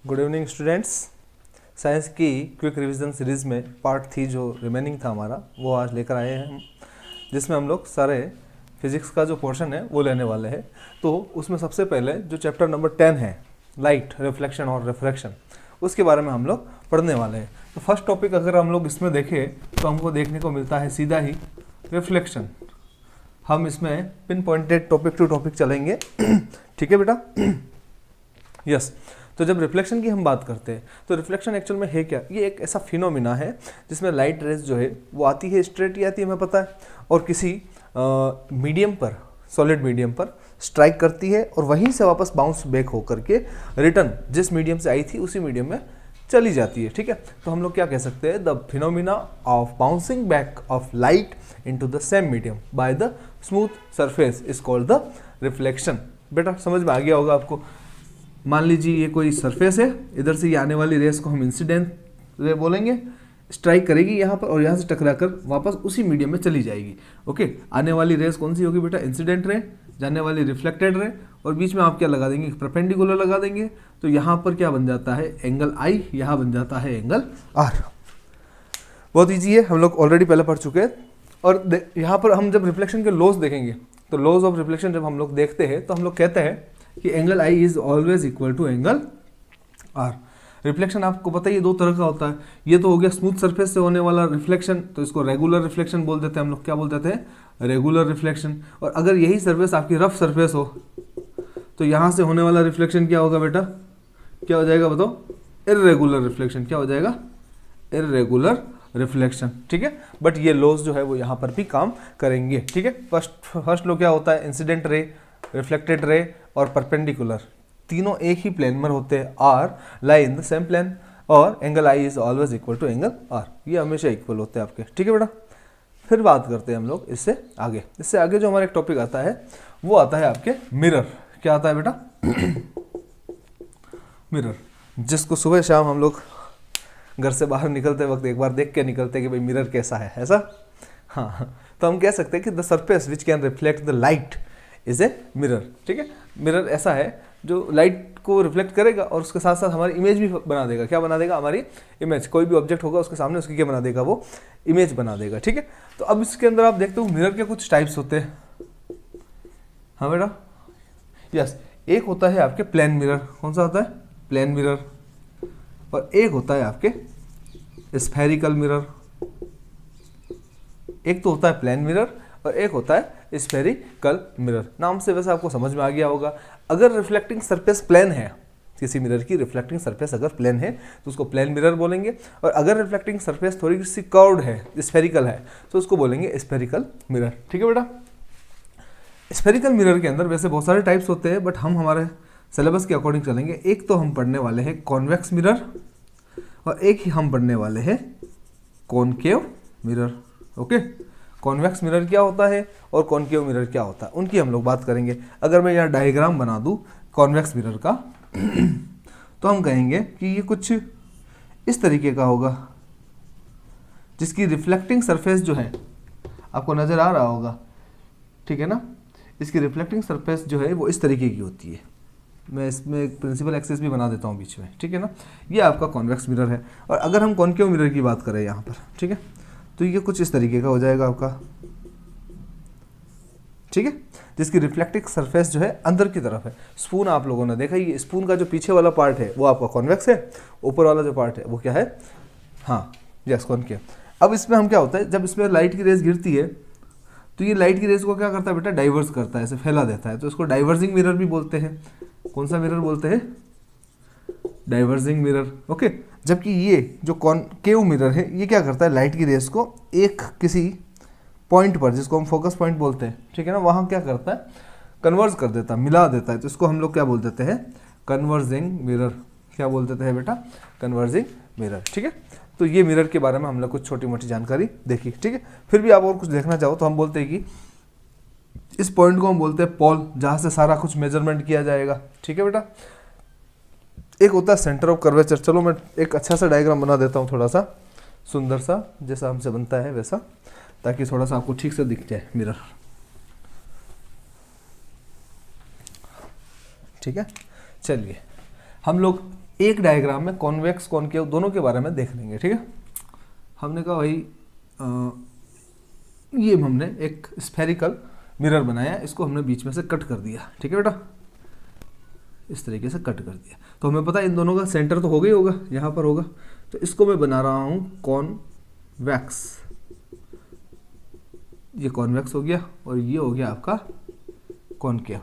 Good evening students. Science की quick revision series में part 3 जो रिमेनिंग था हमारा वो आज लेकर आए हैं हम, जिसमें हम लोग सारे फिजिक्स का जो पोर्शन है वो लेने वाले हैं। तो उसमें सबसे पहले जो चैप्टर नंबर 10 है लाइट, रिफ्लेक्शन और रिफ्रैक्शन, उसके बारे में हम लोग पढ़ने वाले हैं। तो फर्स्ट टॉपिक अगर हम लोग इसमें देखें तो हमको देखने को मिलता है सीधा ही रिफ्लेक्शन। हम इसमें pinpointed topic to topic चलेंगे। ठीक है बेटा? यस। तो जब रिफ्लेक्शन की हम बात करते हैं तो रिफ्लेक्शन एक्चुअल में है क्या? ये एक ऐसा फिनोमिना है जिसमें लाइट रेज जो है वो आती है, स्ट्रेट ही आती है, हमें पता है, और किसी मीडियम पर, सॉलिड मीडियम पर स्ट्राइक करती है और वहीं से वापस बाउंस बैक होकर के रिटर्न जिस मीडियम से आई थी उसी मीडियम में चली जाती है। ठीक है? तो हम लोग क्या कह सकते हैं? The phenomena of bouncing back of light into the same medium by the smooth surface is called the reflection. बेटा समझ में आ गया होगा आपको। मान लीजिए ये कोई सरफेस है, इधर से ये आने वाली रेस को हम इंसिडेंट रे बोलेंगे, स्ट्राइक करेगी यहाँ पर और यहाँ से टकराकर वापस उसी मीडियम में चली जाएगी। ओके, आने वाली रेस कौन सी होगी बेटा? इंसिडेंट रे, जाने वाली रिफ्लेक्टेड रे, और बीच में आप क्या लगा देंगे? परपेंडिकुलर लगा देंगे। तो यहाँ पर क्या बन जाता है? एंगल आई, यहाँ बन जाता है एंगल आर। बहुत ईजी है, हम लोग ऑलरेडी पहले पढ़ चुके हैं। और यहाँ पर हम जब रिफ्लेक्शन के लॉज देखेंगे तो लॉज ऑफ रिफ्लेक्शन जब हम लोग देखते हैं तो हम लोग कहते हैं कि angle I is always equal to angle r. Reflection आपको पता ही है दो तरह का होता है। ये तो हो गया स्मूथ सरफेस से होने वाला रिफ्लेक्शन, तो इसको रेगुलर रिफ्लेक्शन बोल देते हैं हम लोग। क्या बोल देते हैं? Regular reflection. और अगर यही सरफेस आपकी रफ सरफेस हो तो यहाँ से होने वाला रिफ्लेक्शन क्या होगा बेटा? क्या हो जाएगा बताओ? Irregular reflection. क्या हो जाएगा? Irregular reflection. ठीक है? बट ये लॉज जो है वो यहाँ पर भी काम करेंगे। ठीक है? फर्स्ट लो क्या होता है? इंसिडेंट रे, रिफ्लेक्टेड रे और परपेंडिकुलर, तीनों एक ही प्लेन में होते हैं। R lie in the same plane और angle I is always equal to angle R. ये हमेशा इक्वल होते हैं आपके। ठीक है बेटा? फिर बात करते हैं हम लोग इससे आगे जो हमारा एक टॉपिक आता है वो आता है आपके मिरर। क्या आता है बेटा? मिरर, जिसको सुबह शाम हम लोग घर से बाहर निकलते वक्त एक बार देख के निकलते कि भाई मिरर कैसा है, ऐसा? हाँ, तो हम कह सकते हैं कि the surface which can reflect the light is a mirror. ठीक है? मिरर ऐसा है जो लाइट को रिफ्लेक्ट करेगा और उसके साथ साथ हमारी इमेज भी बना देगा। क्या बना देगा? हमारी इमेज। कोई भी ऑब्जेक्ट होगा उसके सामने उसकी क्या बना देगा? वो इमेज बना देगा। ठीक है? तो अब इसके अंदर आप देखते हो मिरर के कुछ टाइप्स होते हैं। हाँ बेटा? यस। एक होता है आपके प्लेन मिरर। कौन सा होता है? Plane mirror. और एक होता है आपके स्फेरिकल मिरर। एक तो होता है प्लेन मिरर और एक होता है स्फेरिकल मिरर। नाम से वैसे आपको समझ में आ गया होगा। अगर रिफ्लेक्टिंग सरफेस प्लेन है, किसी मिरर की रिफ्लेक्टिंग सरफेस अगर प्लेन है तो उसको प्लेन मिरर बोलेंगे, और अगर रिफ्लेक्टिंग सरफेस थोड़ी सी कर्व्ड है, स्फेरिकल है, तो उसको बोलेंगे स्फेरिकल मिरर। ठीक है बेटा? स्फेरिकल मिरर के अंदर वैसे बहुत सारे टाइप्स होते हैं, बट हम हमारे सिलेबस के अकॉर्डिंग चलेंगे। एक तो हम पढ़ने वाले हैं कॉन्वेक्स मिरर और एक ही हम पढ़ने वाले हैं concave mirror. Okay? Convex mirror क्या होता है और कॉनकेव मिरर क्या होता है, उनकी हम लोग बात करेंगे। अगर मैं यहाँ डायग्राम बना दूँ कॉन्वेक्स मिरर का तो हम कहेंगे कि ये कुछ इस तरीके का होगा, जिसकी रिफ्लेक्टिंग सरफेस जो है आपको नज़र आ रहा होगा। ठीक है ना? इसकी रिफ्लेक्टिंग सरफेस जो है वो इस तरीके की होती है। मैं इसमें एक प्रिंसिपल एक्सिस भी बना देता हूँ बीच में। ठीक है ना? ये आपका कॉन्वेक्स मिरर है। और अगर हम कॉनकेव मिरर की बात करें यहाँ पर, ठीक है, तो ये कुछ इस तरीके का हो जाएगा आपका। ठीक है? जिसकी रिफ्लेक्टिंग सरफेस जो है अंदर की तरफ है। स्पून आप लोगों ने देखा, ये स्पून का जो पीछे वाला पार्ट है वो आपका कॉन्वेक्स है, ऊपर वाला जो पार्ट है वो क्या है? हाँ, यस, कॉनकेव। अब इसमें हम क्या होता है, जब इसमें लाइट की रेस गिरती है तो ये लाइट की रेस को क्या करता है बेटा? डाइवर्स करता है, ऐसे फैला देता है। तो इसको डाइवर्जिंग मिरर भी बोलते हैं। कौन सा मिरर बोलते हैं? Diverging mirror. ओके? जबकि ये जो कॉनकेव मिरर है ये क्या करता है? लाइट की रेस को एक किसी पॉइंट पर, जिसको हम फोकस पॉइंट बोलते हैं, ठीक है ना, वहाँ क्या करता है? कन्वर्ज कर देता है, मिला देता है। तो इसको हम लोग क्या बोल देते हैं? Converging mirror. क्या बोल देते हैं बेटा? Converging mirror. ठीक है? तो ये मिरर के बारे में हम लोग कुछ छोटी मोटी जानकारी देखी। ठीक है? फिर भी आप और कुछ देखना चाहो तो हम बोलते हैं कि इस पॉइंट को हम बोलते हैं पोल, जहाँ से सारा कुछ मेजरमेंट किया जाएगा। ठीक है बेटा? एक होता है सेंटर ऑफ कर्वेचर। चलो मैं एक अच्छा सा डायग्राम बना देता हूँ, थोड़ा सा सुंदर सा, जैसा हमसे बनता है वैसा, ताकि थोड़ा सा आपको ठीक से दिख जाए मिरर। ठीक है? चलिए हम लोग एक डायग्राम में कॉन्वेक्स कॉनकेव दोनों के बारे में देख लेंगे, ठीक है। हमने कहा भाई ये हमने एक स्फेरिकल मिरर बनाया, इसको हमने बीच में से कट कर दिया, ठीक है बेटा, इस तरीके से कट कर दिया। तो हमें पता है इन दोनों का सेंटर तो होगा ही होगा, यहाँ पर होगा। तो इसको मैं बना रहा हूँ कॉन्वेक्स, ये कॉन्वेक्स हो गया और ये हो गया आपका कॉनकेव।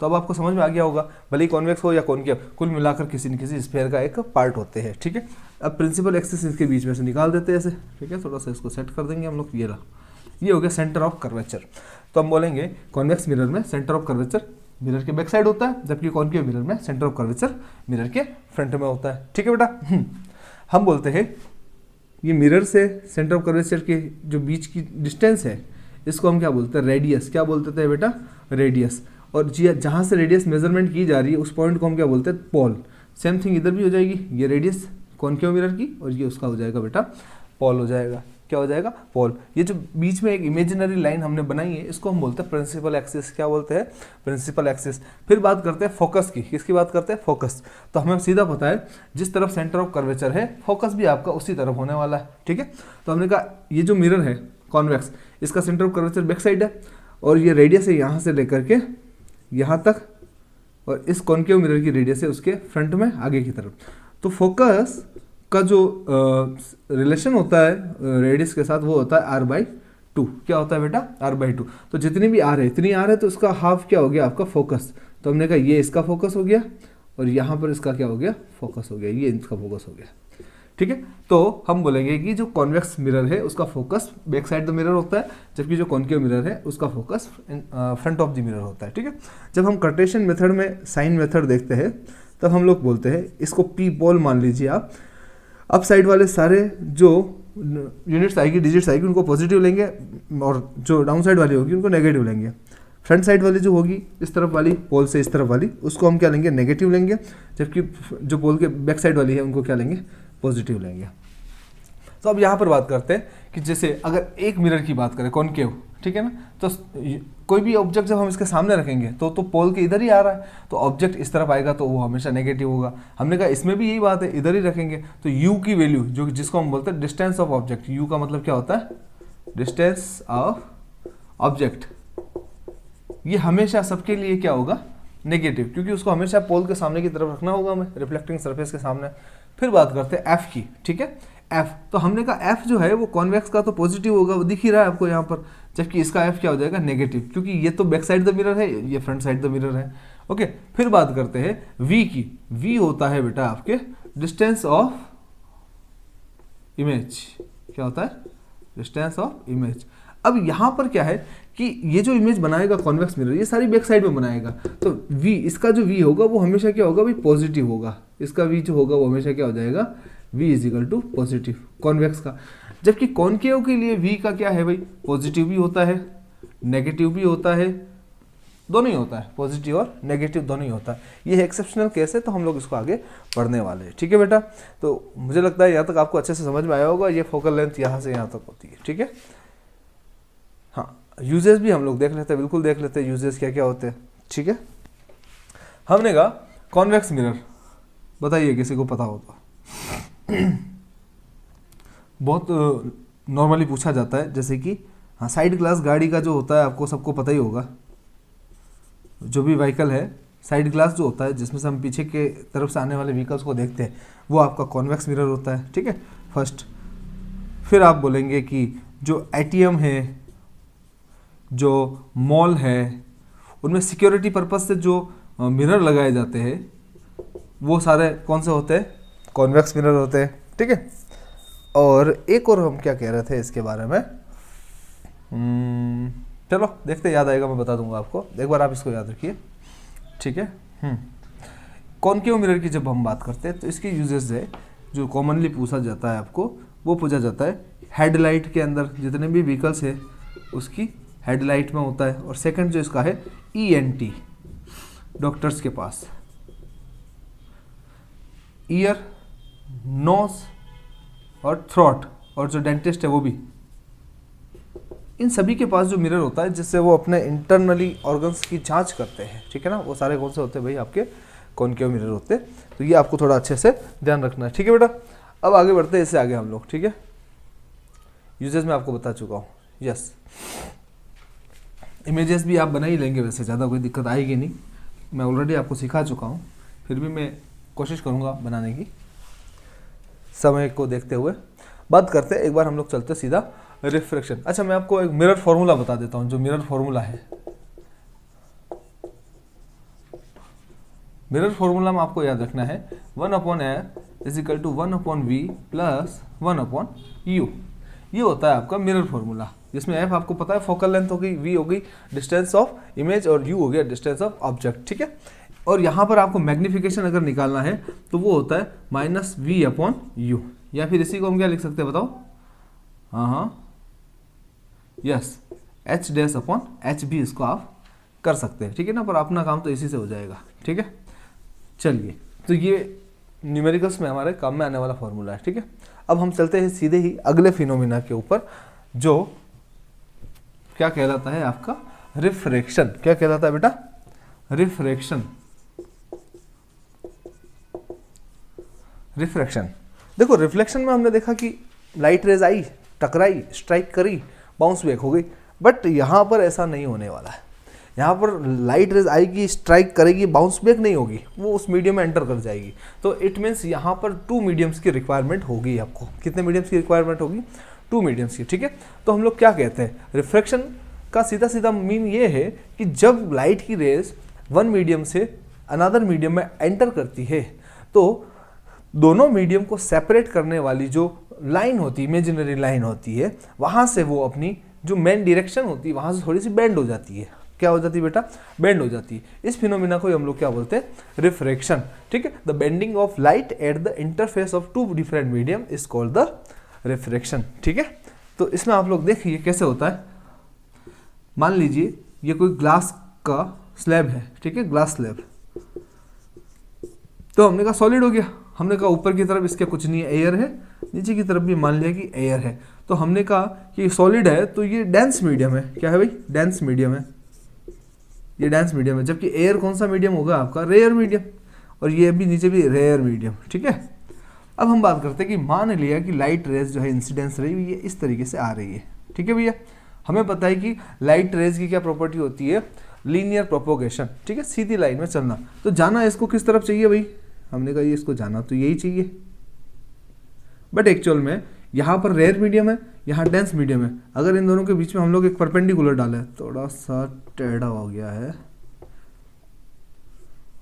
तो अब आपको समझ में आ गया होगा, भले ही कॉन्वेक्स हो या कॉनकेव, कुल मिलाकर किसी न किसी स्फीयर का एक पार्ट होते हैं, ठीक है। अब प्रिंसिपल एक्सिस इसके बीच में से निकाल देते हैं ऐसे, ठीक है। थोड़ा सा इसको सेट कर देंगे हम लोग, ये रहा, ये हो गया सेंटर ऑफ कर्वेचर। तो हम बोलेंगे कॉन्वेक्स मिरर में सेंटर ऑफ कर्वेचर मिरर के बैक साइड होता है, जबकि कॉनकेव मिरर में सेंटर ऑफ कर्वेचर मिरर के फ्रंट में होता है, ठीक है बेटा। हम बोलते हैं ये मिरर से सेंटर ऑफ कर्वेचर के जो बीच की डिस्टेंस है, इसको हम क्या बोलते हैं, रेडियस। क्या बोलते थे बेटा, रेडियस। और जी जहाँ से रेडियस मेजरमेंट की जा रही है उस पॉइंट को हम क्या बोलते हैं, पोल। सेम थिंग इधर भी हो जाएगी, ये रेडियस कॉनकेव मिरर की और ये उसका हो जाएगा बेटा पोल हो जाएगा। क्या हो जाएगा, पोल। ये जो बीच में एक इमेजिनरी लाइन हमने बनाई है इसको हम बोलते हैं प्रिंसिपल एक्सिस। क्या बोलते हैं, प्रिंसिपल एक्सिस। फिर बात करते हैं फोकस की, किसकी बात करते हैं, फोकस। तो हमें सीधा पता है जिस तरफ सेंटर ऑफ कर्वेचर है फोकस भी आपका उसी तरफ होने वाला है, ठीक है। तो हमने कहा ये जो मिरर है कॉन्वेक्स, इसका centre of curvature back side है और ये रेडियस है यहाँ से लेकर के यहाँ तक, और इस कॉनकेव मिरर की रेडियस है उसके फ्रंट में आगे की तरफ। तो फोकस का जो रिलेशन होता है रेडियस के साथ वो होता है r/2। क्या होता है बेटा, r/2। तो जितनी भी r है इतनी r है, तो इसका हाफ क्या हो गया आपका फोकस। तो हमने कहा ये इसका फोकस हो गया और यहाँ पर इसका क्या हो गया, फोकस हो गया, ये इसका फोकस हो गया, ठीक है। तो हम बोलेंगे कि जो कॉन्वेक्स मिरर है उसका focus back side the mirror होता है, जबकि जो कॉनकेव मिरर है उसका focus front of the mirror होता है, ठीक है। जब हम कार्टेशियन मेथड में साइन मेथड देखते हैं तब हम लोग बोलते हैं इसको पी पोल मान लीजिए आप। अप साइड वाले सारे जो यूनिट्स आएगी, डिजिट्स आएगी, उनको पॉजिटिव लेंगे और जो डाउन साइड वाली होगी उनको नेगेटिव लेंगे। फ्रंट साइड वाली जो होगी इस तरफ वाली, पोल से इस तरफ वाली, उसको हम क्या लेंगे, नेगेटिव लेंगे, जबकि जो पोल के बैक साइड वाली है उनको क्या लेंगे, पॉजिटिव लेंगे। तो अब यहाँ पर बात करते हैं कि जैसे अगर एक मिरर की बात करें कॉनकेव, ठीक है ना, तो कोई भी ऑब्जेक्ट जब हम इसके सामने रखेंगे तो पोल के इधर ही आ रहा है, तो ऑब्जेक्ट इस तरफ आएगा तो वो हमेशा नेगेटिव होगा। हमने कहा इसमें भी यही बात है, इधर ही रखेंगे तो u की वैल्यू जो जिसको हम बोलते हैं डिस्टेंस ऑफ ऑब्जेक्ट, u का मतलब क्या होता है, डिस्टेंस ऑफ ऑब्जेक्ट, ये हमेशा सबके लिए क्या होगा, नेगेटिव, क्योंकि उसको हमेशा पोल के सामने की तरफ रखना होगा हमें, रिफ्लेक्टिंग सरफेस के सामने। फिर बात करते हैं f की, ठीक है। f, तो हमने कहा f जो है वो कॉन्वेक्स का तो पॉजिटिव होगा, वो दिख ही रहा है आपको यहाँ पर, जबकि इसका f क्या हो जाएगा, नेगेटिव, क्योंकि ये तो बैक साइड द मिरर है, ये फ्रंट साइड द मिरर है, ओके। फिर बात करते हैं v की। v होता है बेटा आपके डिस्टेंस ऑफ इमेज। क्या होता है, डिस्टेंस ऑफ इमेज। अब यहाँ पर क्या है कि ये जो इमेज बनाएगा कॉन्वेक्स मिरर, ये सारी बैक साइड में बनाएगा, तो v, इसका जो v होगा वो हमेशा क्या होगा भाई, पॉजिटिव होगा। इसका v जो होगा वो हमेशा क्या हो जाएगा, v = पॉजिटिव, कॉन्वेक्स का। जबकि कॉनकेव के लिए v का क्या है भाई, पॉजिटिव भी होता है, नेगेटिव भी होता है, दोनों ही होता है, पॉजिटिव और नेगेटिव दोनों ही होता है। ये एक्सेप्शनल केस है, तो हम लोग इसको आगे पढ़ने वाले हैं, ठीक है बेटा। तो मुझे लगता है यहाँ तक आपको अच्छे से समझ में आया होगा। ये फोकल लेंथ यहाँ से यहाँ तक होती है, ठीक है। हाँ, यूजेस भी हम लोग देख लेते हैं, बिल्कुल देख लेते हैं यूजेस क्या क्या होते हैं, ठीक है। हमने कहा कॉन्वेक्स मिरर, बताइए किसी को पता हो तो। बहुत नॉर्मली पूछा जाता है, जैसे कि हाँ, साइड ग्लास गाड़ी का जो होता है आपको सबको पता ही होगा, जो भी व्हीकल है साइड ग्लास जो होता है जिसमें से हम पीछे के तरफ से आने वाले व्हीकल्स को देखते हैं, वो आपका कॉन्वेक्स मिरर होता है, ठीक है, फर्स्ट। फिर आप बोलेंगे कि जो एटीएम है, जो मॉल है, उनमें सिक्योरिटी पर्पस से जो मिरर लगाए जाते हैं वो सारे कौन से होते हैं, कॉन्वेक्स मिरर होते हैं, ठीक है। और एक और हम क्या कह रहे थे इसके बारे में, चलो देखते, याद आएगा मैं बता दूंगा आपको, एक बार आप इसको याद रखिए, ठीक है। कॉनकेव मिरर की जब हम बात करते हैं तो इसके यूजेस है जो कॉमनली पूछा जाता है आपको, वो पूछा जाता है हेडलाइट के अंदर जितने भी व्हीकल्स है उसकी हेडलाइट में होता है। और सेकंड जो इसका है ENT, डॉक्टर्स के पास, ईयर, नोज और थ्रोट, और जो डेंटिस्ट है वो भी, इन सभी के पास जो मिरर होता है जिससे वो अपने इंटरनली ऑर्गन्स की जांच करते हैं, ठीक है ना। वो सारे कौन से होते हैं भाई, आपके कॉनकेव मिरर होते हैं। तो ये आपको थोड़ा अच्छे से ध्यान रखना है, ठीक है बेटा। अब आगे बढ़ते हैं, इससे आगे हम लोग, ठीक है। यूजेस में आपको बता चुका हूँ, यस। इमेजेस भी आप बना ही लेंगे, वैसे ज़्यादा कोई दिक्कत आएगी नहीं, मैं ऑलरेडी आपको सिखा चुका हूँ, फिर भी मैं कोशिश करूँगा बनाने की। समय को देखते हुए बात करते हैं, एक बार हम लोग चलते सीधा रिफ्रैक्शन। अच्छा, मैं आपको एक मिरर फॉर्मूला बता देता हूँ, जो मिरर फॉर्मूला है। मिरर फॉर्मूला में आपको याद रखना है 1/r is equal to 1/v plus 1/u। ये होता है आपका मिरर फॉर्मूला, जिसमें f आपको पता है फोकल लेंथ हो गई, v हो गई डिस्टेंस ऑफ इमेज और u हो गया डिस्टेंस ऑफ ऑब्जेक्ट, ठीक है। और यहाँ पर आपको मैग्निफिकेशन अगर निकालना है तो वो होता है -v/u, या फिर इसी को हम क्या लिख सकते हैं बताओ? हाँ, यस, h' भी इसको आप कर सकते हैं, ठीक है ना, पर अपना काम तो इसी से हो जाएगा, ठीक है। चलिए, तो ये न्यूमेरिकल्स में हमारे काम में आने वाला फॉर्मूला है, ठीक है। अब हम चलते हैं सीधे ही अगले फिनोमिना के ऊपर, जो क्या कहलाता है आपका रिफ्रैक्शन। क्या कहलाता है बेटा? रिफ्रैक्शन। रिफ्रैक्शन, देखो रिफ्लेक्शन में हमने देखा कि लाइट रेज आई, टकराई, स्ट्राइक करी, बाउंस बैक हो गई, बट यहाँ पर ऐसा नहीं होने वाला है। यहाँ पर लाइट रेज आएगी, स्ट्राइक करेगी, बाउंस बैक नहीं होगी, वो उस मीडियम में एंटर कर जाएगी। तो इट मीन्स यहाँ पर 2 मीडियम्स की रिक्वायरमेंट होगी आपको। कितने मीडियम्स की रिक्वायरमेंट होगी? 2 मीडियम्स की, ठीक है। तो हम लोग क्या कहते हैं, रिफ्रैक्शन का सीधा सीधा मीन ये है कि जब लाइट की रेज 1 मीडियम से अनदर मीडियम में एंटर करती है, तो दोनों मीडियम को सेपरेट करने वाली जो लाइन होती है, इमेजिनरी लाइन होती है, वहाँ से वो अपनी जो मेन डायरेक्शन होती है वहाँ से थोड़ी सी बेंड हो जाती है। क्या हो जाती है बेटा? बेंड हो जाती है। इस फिनोमिना को हम लोग क्या बोलते हैं? रिफ्रैक्शन, ठीक है। The bending of light at the interface of 2 different medium is called the refraction, ठीक है। तो इसमें आप लोग देखिए कैसे होता है। मान लीजिए ये कोई ग्लास का स्लैब है, ठीक है, ग्लास स्लैब। तो हमने कहा सॉलिड हो गया, हमने कहा ऊपर की तरफ इसके कुछ नहीं है, एयर है, नीचे की तरफ भी मान लिया कि एयर है। तो हमने कहा कि सॉलिड है तो ये डेंस मीडियम है। क्या है भाई? डेंस मीडियम है, ये डेंस मीडियम है। जबकि एयर कौन सा मीडियम होगा आपका? Rare medium. और ये भी नीचे भी रेयर मीडियम, ठीक है। अब हम बात करते हैं कि मान लिया कि लाइट रेज जो है इंसिडेंस रे ये इस तरीके से आ रही है, ठीक है भैया। हमें पता है कि लाइट रेज की क्या प्रॉपर्टी होती है? लीनियर प्रोपोगेशन, ठीक है, सीधी लाइन में चलना। तो जाना इसको किस तरफ चाहिए भाई? हमने कहा ये इसको जाना तो यही चाहिए, बट एक्चुअल में यहाँ पर रेयर मीडियम है, यहाँ डेंस मीडियम है। अगर इन दोनों के बीच में हम लोग एक परपेंडिकुलर डालें, थोड़ा सा टेढ़ा हो गया है,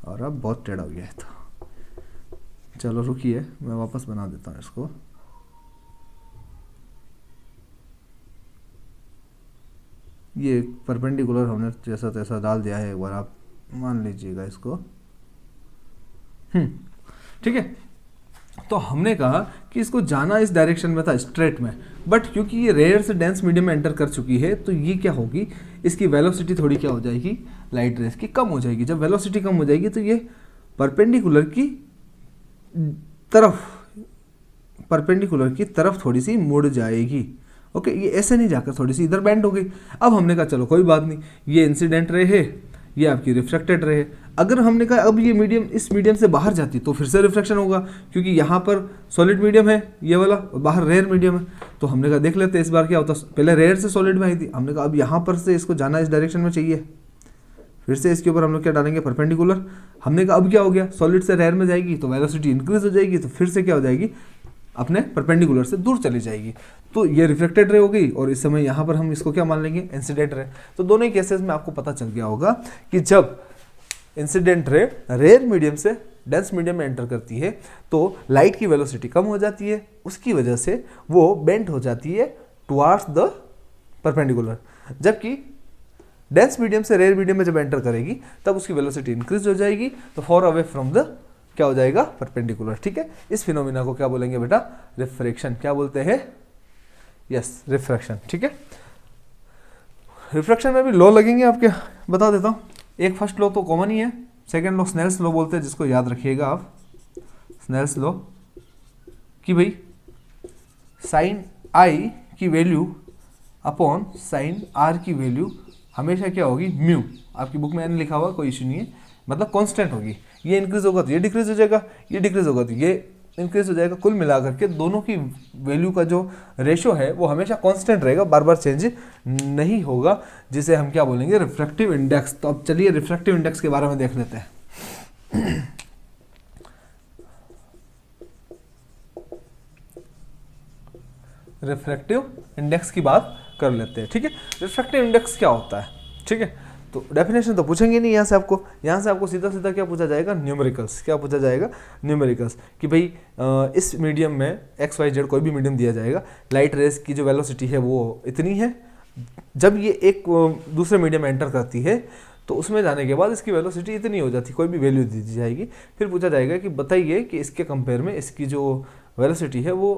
और अब बहुत टेढ़ा हो गया है। तो चलो रुकिए, मैं वापस बना देता हूँ इसको। ये परपेंडिकुलर हमने जैसा तैसा डाल दिया है, एक बार आप मान लीजिएगा इसको, ठीक है। तो हमने कहा कि इसको जाना इस डायरेक्शन में था, स्ट्रेट में, बट क्योंकि ये रेयर से डेंस मीडियम में एंटर कर चुकी है, तो ये क्या होगी, इसकी वेलोसिटी थोड़ी क्या हो जाएगी, लाइट रेस की कम हो जाएगी। जब वेलोसिटी कम हो जाएगी तो ये परपेंडिकुलर की तरफ थोड़ी सी मुड़ जाएगी। ओके, ये ऐसे नहीं जाकर थोड़ी सी इधर बेंड हो गई। अब हमने कहा चलो कोई बात नहीं, ये इंसिडेंट रे है, ये आपकी रिफ्लेक्टेड रे है। अगर हमने कहा अब ये मीडियम इस मीडियम से बाहर जाती तो फिर से रिफ्लेक्शन होगा, क्योंकि यहाँ पर सॉलिड मीडियम है ये वाला, और बाहर रेयर मीडियम है। तो हमने कहा देख लेते हैं इस बार क्या होता। पहले रेयर से सॉलिड में आई थी, हमने कहा अब यहाँ पर से इसको जाना इस डायरेक्शन में चाहिए, फिर से इसके ऊपर हम लोग क्या डालेंगे, परपेंडिकुलर। हमने कहा अब क्या हो गया, सॉलिड से रेयर में जाएगी तो वेलोसिटी इंक्रीज हो जाएगी, तो फिर से क्या हो जाएगी, अपने परपेंडिकुलर से दूर चली जाएगी। तो ये रिफ्लेक्टेड रे हो गई, और इस समय यहाँ पर हम इसको क्या मान लेंगे, इंसिडेंट रे। तो दोनों ही केसेस में आपको पता चल गया होगा कि जब इंसिडेंट रे रेयर मीडियम से डेंस मीडियम में एंटर करती है तो लाइट की वेलोसिटी कम हो जाती है, उसकी वजह से वो बेंड हो जाती है टुवार्ड्स द परपेंडिकुलर। जबकि डेंस मीडियम से रेयर मीडियम में जब एंटर करेगी तब उसकी वेलोसिटी इंक्रीज हो जाएगी, तो फॉर अवे फ्रॉम द क्या हो जाएगा, परपेंडिकुलर, ठीक है। इस फिनोमिना को क्या बोलेंगे बेटा, रिफ्रैक्शन। क्या बोलते हैं? यस, रिफ्रैक्शन, ठीक है। रिफ्रैक्शन में भी लॉ लगेंगे आपके, बता देता हूँ। एक फर्स्ट लॉ तो कॉमन ही है, सेकंड लॉ स्नेल्स लॉ बोलते हैं, जिसको याद रखिएगा आप, स्नेल्स लॉ, कि भाई साइन आई की वैल्यू अपॉन साइन आर की वैल्यू हमेशा क्या होगी, म्यू। आपकी बुक में एन लिखा हुआ, कोई इशू नहीं है, मतलब कांस्टेंट होगी। ये इंक्रीज होगा तो ये डिक्रीज हो जाएगा, ये डिक्रीज होगा तो ये इंक्रीज हो जाएगा। कुल मिलाकर के दोनों की वैल्यू का जो रेशो है वो हमेशा कांस्टेंट रहेगा, बार बार चेंज नहीं होगा, जिसे हम क्या बोलेंगे, रिफ्रैक्टिव इंडेक्स। तो अब चलिए रिफ्रैक्टिव इंडेक्स के बारे में देख लेते हैं। रिफ्रैक्टिव इंडेक्स की बात कर लेते हैं, ठीक है। रिफ्रैक्टिव इंडेक्स क्या होता है, ठीक है। तो डेफिनेशन तो पूछेंगे नहीं यहाँ से आपको सीधा सीधा क्या पूछा जाएगा, न्यूमेरिकल्स। क्या पूछा जाएगा, न्यूमेरिकल्स, कि भाई इस मीडियम में एक्स वाई जेड कोई भी मीडियम दिया जाएगा, लाइट रेज की जो वेलोसिटी है वो इतनी है, जब ये एक दूसरे मीडियम में एंटर करती है तो उसमें जाने के बाद इसकी वेलोसिटी इतनी हो जाती है, कोई भी वैल्यू दी जाएगी। फिर पूछा जाएगा कि बताइए कि इसके कंपेयर में इसकी जो वेलोसिटी है वो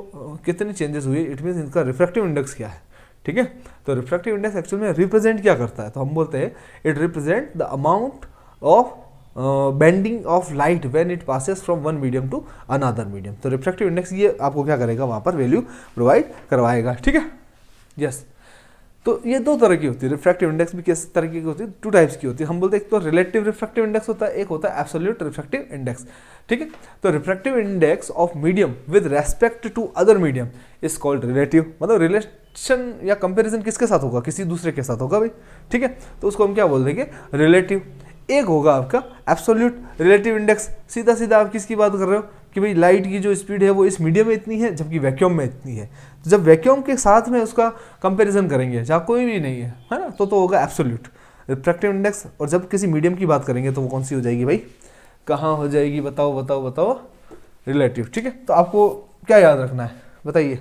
कितनी चेंजेस हुई, इट मीन्स इनका रिफ्रैक्टिव इंडेक्स क्या है, ठीक है। तो रिफ्रैक्टिव इंडेक्स एक्चुअल में रिप्रेजेंट क्या करता है, तो हम बोलते हैं it represent the amount of bending of light when it passes from one medium to another medium. तो रिफ्रैक्टिव इंडेक्स ये आपको क्या करेगा, वहाँ पर वैल्यू प्रोवाइड करवाएगा, ठीक है। यस, तो ये दो तरह की होती है रिफ्रैक्टिव इंडेक्स भी। किस तरह की होती है, टू टाइप्स की होती है। हम बोलते हैं एक तो रिलेटिव रिफ्रैक्टिव इंडेक्स होता है, एक होता है एब्सोल्यूट रिफ्रैक्टिव इंडेक्स, ठीक है। तो refractive index of medium with respect to other medium is called relative. मतलब रिलेशन या कंपैरिजन किसके साथ होगा, किसी दूसरे के साथ होगा भाई, ठीक है। तो उसको हम क्या बोल देंगे, रिलेटिव। एक होगा आपका एब्सोल्यूट रिलेटिव इंडेक्स, सीधा सीधा आप किसकी बात कर रहे हो कि भाई लाइट की जो स्पीड है वो इस मीडियम में इतनी है जबकि वैक्यूम में इतनी है। तो जब वैक्यूम के साथ में उसका कंपैरिजन करेंगे जहाँ कोई भी नहीं है ना, तो होगा एब्सोल्यूट रिफ्रैक्टिव इंडेक्स। और जब किसी मीडियम की बात करेंगे तो वो कौन सी हो जाएगी भाई, कहाँ हो जाएगी, बताओ बताओ बताओ, रिलेटिव, ठीक है। तो आपको क्या याद रखना है बताइए,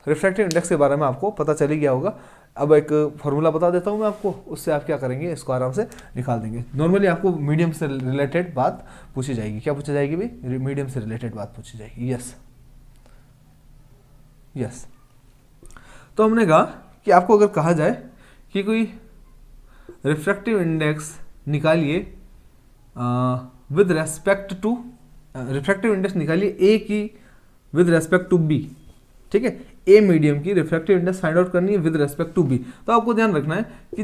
रिफ्रैक्टिव इंडेक्स के बारे में आपको पता चल ही गया होगा। अब एक फॉर्मूला बता देता हूँ मैं आपको, उससे आप क्या करेंगे, इसको आराम से निकाल देंगे। नॉर्मली आपको मीडियम से रिलेटेड बात पूछी जाएगी। क्या पूछी जाएगी भाई, मीडियम से रिलेटेड बात पूछी जाएगी। Yes yes. तो हमने कहा कि आपको अगर कहा जाए कि कोई रिफ्रैक्टिव इंडेक्स निकालिए with respect to, refractive index निकालिए ए की विद रेस्पेक्ट टू बी, ठीक है। ए मीडियम की रिफ्रैक्टिव इंडेक्स फाइंड आउट करनी है विद रेस्पेक्ट टू बी। तो आपको ध्यान रखना है कि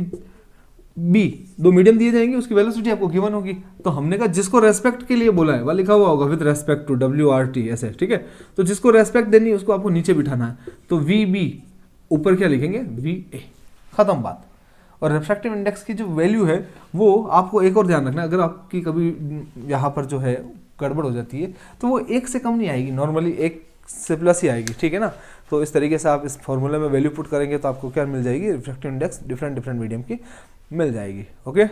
बी, दो मीडियम दिए जाएंगे, उसकी वेलोसिटी आपको गिवन होगी। तो हमने कहा जिसको रेस्पेक्ट के लिए बोला है वह लिखा हुआ होगा विद रेस्पेक्ट टू, WRT ऐसे, ठीक है। तो जिसको रेस्पेक्ट देनी है उसको आपको नीचे बिठाना है। तो VB ऊपर क्या लिखेंगे, VA, खत्म बात। और रिफ्रैक्टिव इंडेक्स की जो वैल्यू है वो आपको एक और ध्यान रखना है, अगर आपकी कभी यहाँ पर जो है गड़बड़ हो जाती है तो वो एक से कम नहीं आएगी, नॉर्मली एक से प्लस ही आएगी, ठीक है ना। तो इस तरीके से आप इस फॉर्मूले में वैल्यू पुट करेंगे तो आपको क्या मिल जाएगी, रिफ्रैक्टिव इंडेक्स डिफरेंट मीडियम की मिल जाएगी। ओके,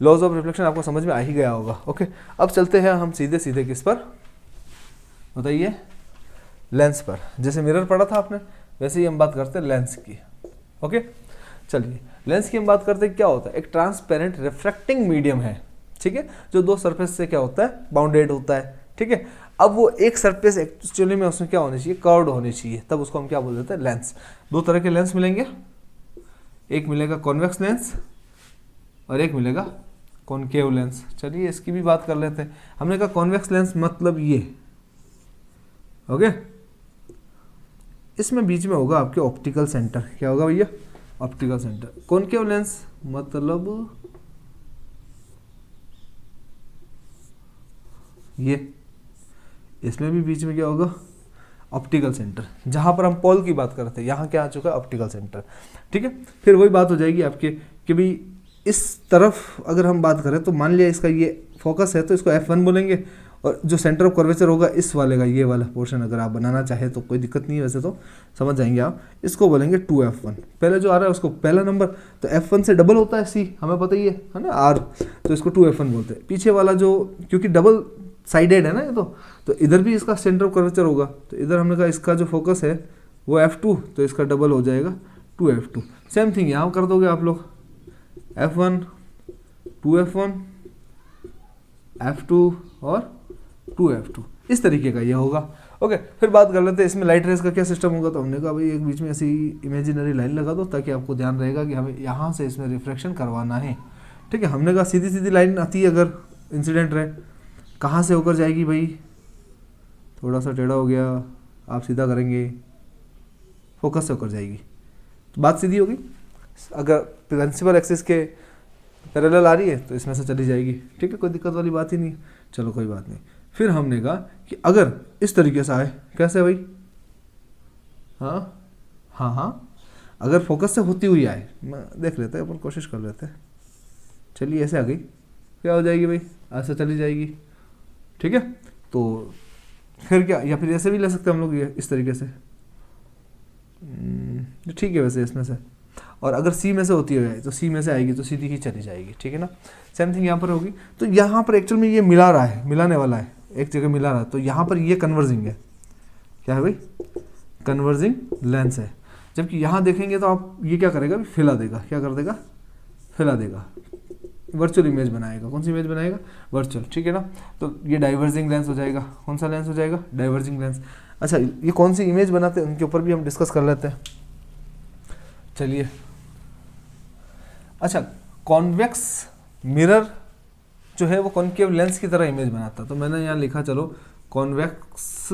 लॉज ऑफ रिफ्लेक्शन आपको समझ में आ ही गया होगा। ओके, अब चलते हैं हम सीधे सीधे किस पर बताइए, लेंस पर। जैसे मिरर पढ़ा था आपने वैसे ही हम बात करते हैं लेंस की। ओके, चलिए लेंस की हम बात करते हैं। क्या होता है, एक ट्रांसपेरेंट रिफ्रैक्टिंग मीडियम है, ठीक है, जो दो सरफेस से क्या होता है, बाउंडेड होता है, ठीक है। अब वो एक सरफेस एक्चुअली में उसमें क्या होनी चाहिए, कर्व्ड होनी चाहिए, तब उसको हम क्या बोल देते हैं, लेंस। दो तरह के लेंस मिलेंगे, एक मिलेगा कॉन्वेक्स लेंस और एक मिलेगा कॉनकेव लेंस। चलिए इसकी भी बात कर लेते हैं। हमने कहा कॉन्वेक्स लेंस मतलब ये, ओके, इसमें बीच में होगा आपके ऑप्टिकल सेंटर। क्या होगा भैया, ऑप्टिकल सेंटर। कॉनकेव लेंस मतलब ये, इसमें भी बीच में क्या होगा, ऑप्टिकल सेंटर। जहां पर हम पोल की बात करते हैं यहाँ क्या आ चुका है, ऑप्टिकल सेंटर, ठीक है। फिर वही बात हो जाएगी आपके कि भाई इस तरफ अगर हम बात करें तो मान लिया इसका ये फोकस है तो इसको F1 बोलेंगे, और जो सेंटर ऑफ कर्वेचर होगा इस वाले का, ये वाला पोर्शन अगर आप बनाना चाहे तो कोई दिक्कत नहीं है, वैसे तो समझ जाएंगे आप। इसको बोलेंगे 2F1, पहले जो आ रहा है उसको पहला नंबर, तो F1 से डबल होता है C, हमें पता ही है ना, R, तो इसको 2F1 बोलते हैं। पीछे वाला जो, क्योंकि डबल साइडेड है ना ये तो इधर भी इसका सेंटर ऑफ कर्वेचर होगा, तो इधर हमने कहा इसका जो फोकस है वो F2, तो इसका डबल हो जाएगा 2F2। सेम थिंग यहाँ कर दोगे आप लोग, F1 2F1 F2 और 2F2, इस तरीके का ये होगा। ओके, फिर बात कर लेते हैं इसमें लाइट रेज का क्या सिस्टम होगा। तो हमने कहा भाई एक बीच में ऐसी इमेजिनरी लाइन लगा दो ताकि आपको ध्यान रहेगा कि हमें यहाँ से इसमें रिफ्लेक्शन करवाना है, ठीक है। हमने कहा सीधी सीधी लाइन आती है अगर इंसिडेंट रहे, कहाँ से होकर जाएगी भाई, थोड़ा सा टेढ़ा हो गया, आप सीधा करेंगे, फोकस से होकर जाएगी, तो बात सीधी होगी। अगर प्रिंसिपल एक्सिस के पैरेलल आ रही है तो इसमें से चली जाएगी, ठीक है, कोई दिक्कत वाली बात ही नहीं है। चलो कोई बात नहीं। फिर हमने कहा कि अगर इस तरीके से आए, कैसे भाई, हाँ हाँ हाँ, अगर फोकस से होती हुई आए, मैं देख लेते हैं, अपन कोशिश कर लेते हैं। चलिए ऐसे आ गई, क्या हो जाएगी भाई, ऐसे चली जाएगी, ठीक है। तो फिर क्या, या फिर ऐसे भी ले सकते हैं हम लोग, ये इस तरीके से, ठीक है वैसे इसमें से। और अगर सी में से होती है तो सी में से आएगी तो सीधी ही चली जाएगी, ठीक है ना। सेम थिंग यहाँ पर होगी। तो यहाँ पर एक्चुअल में ये मिला रहा है, मिलाने वाला है, एक जगह मिला रहा है, तो यहाँ पर ये कन्वर्जिंग है, क्या है भाई, कन्वर्जिंग लेंस है। जबकि यहाँ देखेंगे तो आप ये क्या करेगा, फैला देगा, क्या कर देगा, फैला देगा, वर्चुअल इमेज बनाएगा। कौन सी इमेज बनाएगा, वर्चुअल, ठीक है ना। तो ये डाइवर्जिंग लेंस हो जाएगा। कौन सा लेंस हो जाएगा, डाइवर्जिंग लेंस। अच्छा, ये कौन सी इमेज बनाते हैं उनके ऊपर भी हम डिस्कस कर लेते हैं। चलिए, अच्छा, कॉन्वेक्स मिरर जो है वो कॉन्केव लेंस की तरह इमेज बनाता है। तो मैंने यहाँ लिखा, चलो, कॉन्वेक्स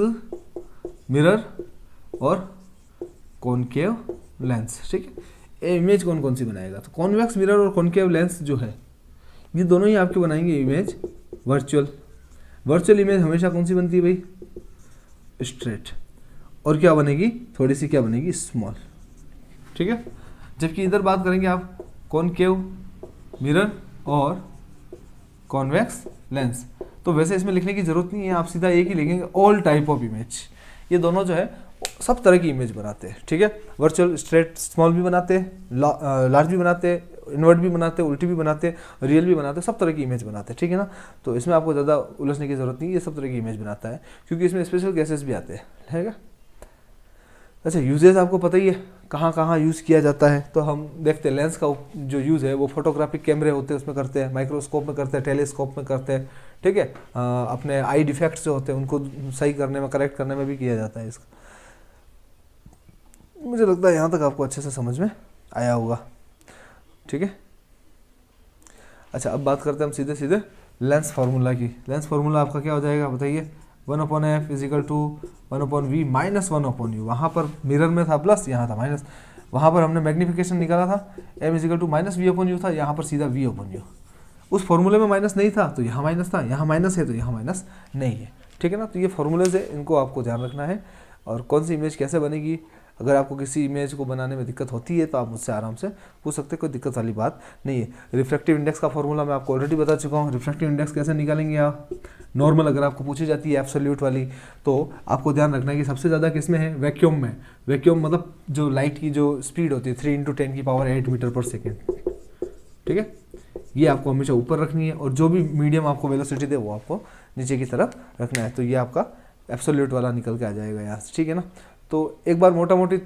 मिरर और कॉन्केव लेंस, ठीक है। इमेज कौन कौन सी बनाएगा, तो कॉन्वेक्स मिरर और कॉन्केव लेंस जो है ये दोनों ही आपके बनाएंगे इमेज वर्चुअल। वर्चुअल इमेज हमेशा कौन सी बनती है भाई, स्ट्रेट, और क्या बनेगी, थोड़ी सी क्या बनेगी, स्मॉल, ठीक है। जबकि इधर बात करेंगे आप कॉन्केव मिरर और कॉन्वेक्स लेंस, तो वैसे इसमें लिखने की जरूरत नहीं है, आप सीधा एक ही लिखेंगे, ऑल टाइप ऑफ इमेज। ये दोनों जो है सब तरह की इमेज बनाते हैं, ठीक है। वर्चुअल स्ट्रेट स्मॉल भी बनाते हैं, लार्ज भी बनाते हैं, इन्वर्ट भी बनाते हैं, उल्टी भी बनाते हैं, रियल भी बनाते हैं, सब तरह की इमेज बनाते हैं, ठीक है ना। तो इसमें आपको ज़्यादा उलझने की जरूरत नहीं है, ये सब तरह की इमेज बनाता है, क्योंकि इसमें स्पेशल केसेस भी आते हैं, है क्या। अच्छा, यूजेस आपको पता ही है कहाँ कहाँ यूज़ किया जाता है। तो हम देखते हैं लेंस का जो यूज़ है वो फोटोग्राफिक कैमरे होते हैं उसमें करते हैं, माइक्रोस्कोप में करते हैं, टेलीस्कोप में करते हैं, ठीक है। अपने आई डिफेक्ट्स जो होते हैं उनको सही करने में, करेक्ट करने में भी किया जाता है इसका। मुझे लगता है यहाँ तक आपको अच्छे से समझ में आया होगा, ठीक है। अच्छा, अब बात करते हैं हम सीधे सीधे लेंस फार्मूला की। लेंस फार्मूला आपका क्या हो जाएगा बताइए, 1/f is equal to 1/v minus 1/u। वहाँ पर मिरर में था प्लस, यहाँ था माइनस। वहाँ पर हमने मैग्नीफिकेशन निकाला था, m is equal to minus v/u था, यहाँ पर सीधा v/u। उस फॉर्मूले में माइनस नहीं था तो यहाँ माइनस था, यहाँ माइनस है तो यहाँ माइनस नहीं है, ठीक है ना। तो ये फॉर्मूले से इनको आपको ध्यान रखना है। और कौन सी इमेज कैसे बनेगी, अगर आपको किसी इमेज को बनाने में दिक्कत होती है तो आप मुझसे आराम से पूछ सकते हैं, कोई दिक्कत वाली बात नहीं है। रिफ्रैक्टिव इंडेक्स का फॉर्मूला मैं आपको ऑलरेडी बता चुका हूँ। रिफ्रैक्टिव इंडेक्स कैसे निकालेंगे आप, नॉर्मल अगर आपको पूछी जाती है एब्सोल्यूट वाली, तो आपको ध्यान रखना है कि सबसे ज़्यादा किस में है, वैक्यूम में। वैक्यूम मतलब जो लाइट की जो स्पीड होती है 3 × 10⁸ मीटर पर सेकेंड, ठीक है। ये आपको हमेशा ऊपर रखनी है, और जो भी मीडियम आपको वेलोसिटी दे वो आपको नीचे की तरफ रखना है। तो ये आपका एब्सोल्यूट वाला निकल के आ जाएगा यहाँ से, ठीक है ना। तो एक बार मोटा मोटी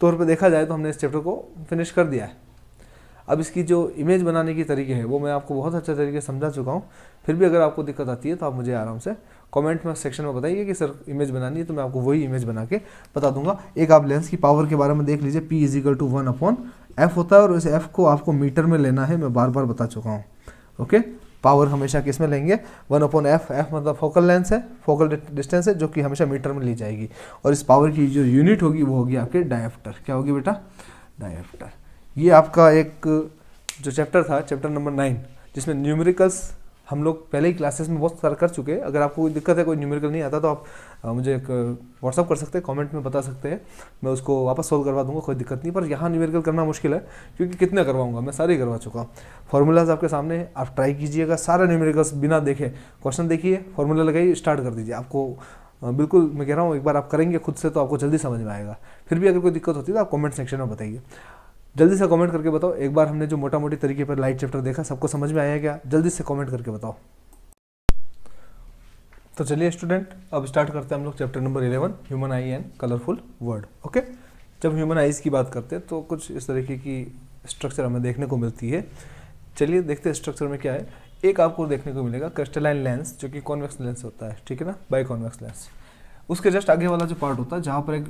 तौर पे देखा जाए तो हमने इस चैप्टर को फिनिश कर दिया है। अब इसकी जो इमेज बनाने की तरीके हैं वो मैं आपको बहुत अच्छे तरीके से समझा चुका हूँ। फिर भी अगर आपको दिक्कत आती है तो आप मुझे आराम से कमेंट में सेक्शन में बताइए कि सर इमेज बनानी है, तो मैं आपको वही इमेज बना के बता दूंगा। एक आप लेंस की पावर के बारे में देख लीजिए, P इजिकल टू 1/f होता है, और इस f को आपको मीटर में लेना है, मैं बार बार बता चुका हूँ। ओके, पावर हमेशा किस में लेंगे, 1/f। f मतलब फोकल लेंथ है, फोकल डिस्टेंस है, जो कि हमेशा मीटर में ली जाएगी। और इस पावर की जो यूनिट होगी वो होगी आपके डायप्टर। क्या होगी बेटा, डायप्टर। ये आपका एक जो चैप्टर था, चैप्टर नंबर 9, जिसमें न्यूमेरिकल्स हम लोग पहले ही क्लासेस में बहुत सारा कर चुके हैं। अगर आपको कोई दिक्कत है, कोई न्यूमेरिकल नहीं आता, तो आप मुझे एक व्हाट्सअप कर सकते हैं, कमेंट में बता सकते हैं, मैं उसको वापस सोल्व करवा दूंगा, कोई दिक्कत नहीं। पर यहाँ न्यूमेरिकल करना मुश्किल है, क्योंकि कितने करवाऊंगा, मैं सारे करवा चुका हूँ। फॉर्मूलाज आपके सामने है, आप ट्राई कीजिएगा सारा न्यूमेरिकल्स बिना देखे, क्वेश्चन देखिए, फॉर्मूला लगाइए, स्टार्ट कर दीजिए। आपको बिल्कुल मैं कह रहा हूँ, एक बार आप करेंगे खुद से तो आपको जल्दी समझ में आएगा। फिर भी अगर कोई दिक्कत होती है तो आप कमेंट सेक्शन में बताइए, जल्दी से कमेंट करके बताओ। एक बार हमने जो मोटा मोटी तरीके पर लाइट चैप्टर देखा, सबको समझ में आया क्या, जल्दी से कमेंट करके बताओ। तो चलिए स्टूडेंट, अब स्टार्ट करते हैं हम लोग chapter number 11, human I and colourful word. Okay, जब ह्यूमन आईज़ की बात करते हैं तो कुछ इस तरीके की स्ट्रक्चर हमें देखने को मिलती है। चलिए देखते हैं स्ट्रक्चर में क्या है। एक आपको देखने को मिलेगा क्रिस्टलाइन लेंस, जो कि कॉन्वेक्स लेंस होता है, ठीक है ना, बाई कॉन्वेक्स लेंस। उसके जस्ट आगे वाला जो पार्ट होता है जहाँ पर एक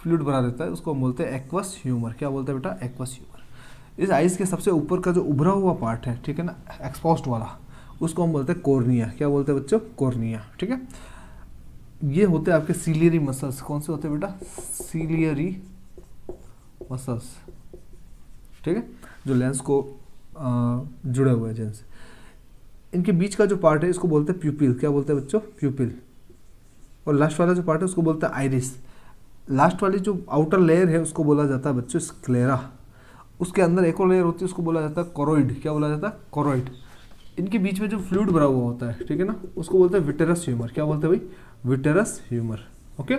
फ्लूइड बना रहता है, उसको हम बोलते हैं एक्वस ह्यूमर। क्या बोलते हैं बेटा, एक्वस ह्यूमर। इस आइज़ के सबसे ऊपर का जो उभरा हुआ पार्ट है, ठीक है ना, एक्सपोज्ड वाला, उसको हम बोलते हैं कॉर्निया। क्या बोलते हैं बच्चों, कॉर्निया, ठीक है। ये होते हैं आपके सीलियरी मसल्स। कौन से होते हैं बेटा, सीलियरी मसल्स, ठीक है, जो लेंस को जुड़े हुए हैं जिनसे। इनके बीच का जो पार्ट है इसको बोलते हैं प्यूपिल। क्या बोलते हैं बच्चों? प्यूपिल। और लास्ट वाला जो पार्ट है उसको बोलते हैं आइरिस। लास्ट वाली जो आउटर लेयर है उसको बोला जाता है बच्चों स्क्लेरा। उसके अंदर एक और लेयर होती है उसको बोला जाता है कोरोइड। क्या बोला जाता है? कोरोइड। इनके बीच में जो फ्लूइड भरा हुआ होता है, ठीक है ना, उसको बोलते हैं विटेरस ह्यूमर। क्या बोलते हैं भाई? Vitreous humour. ओके।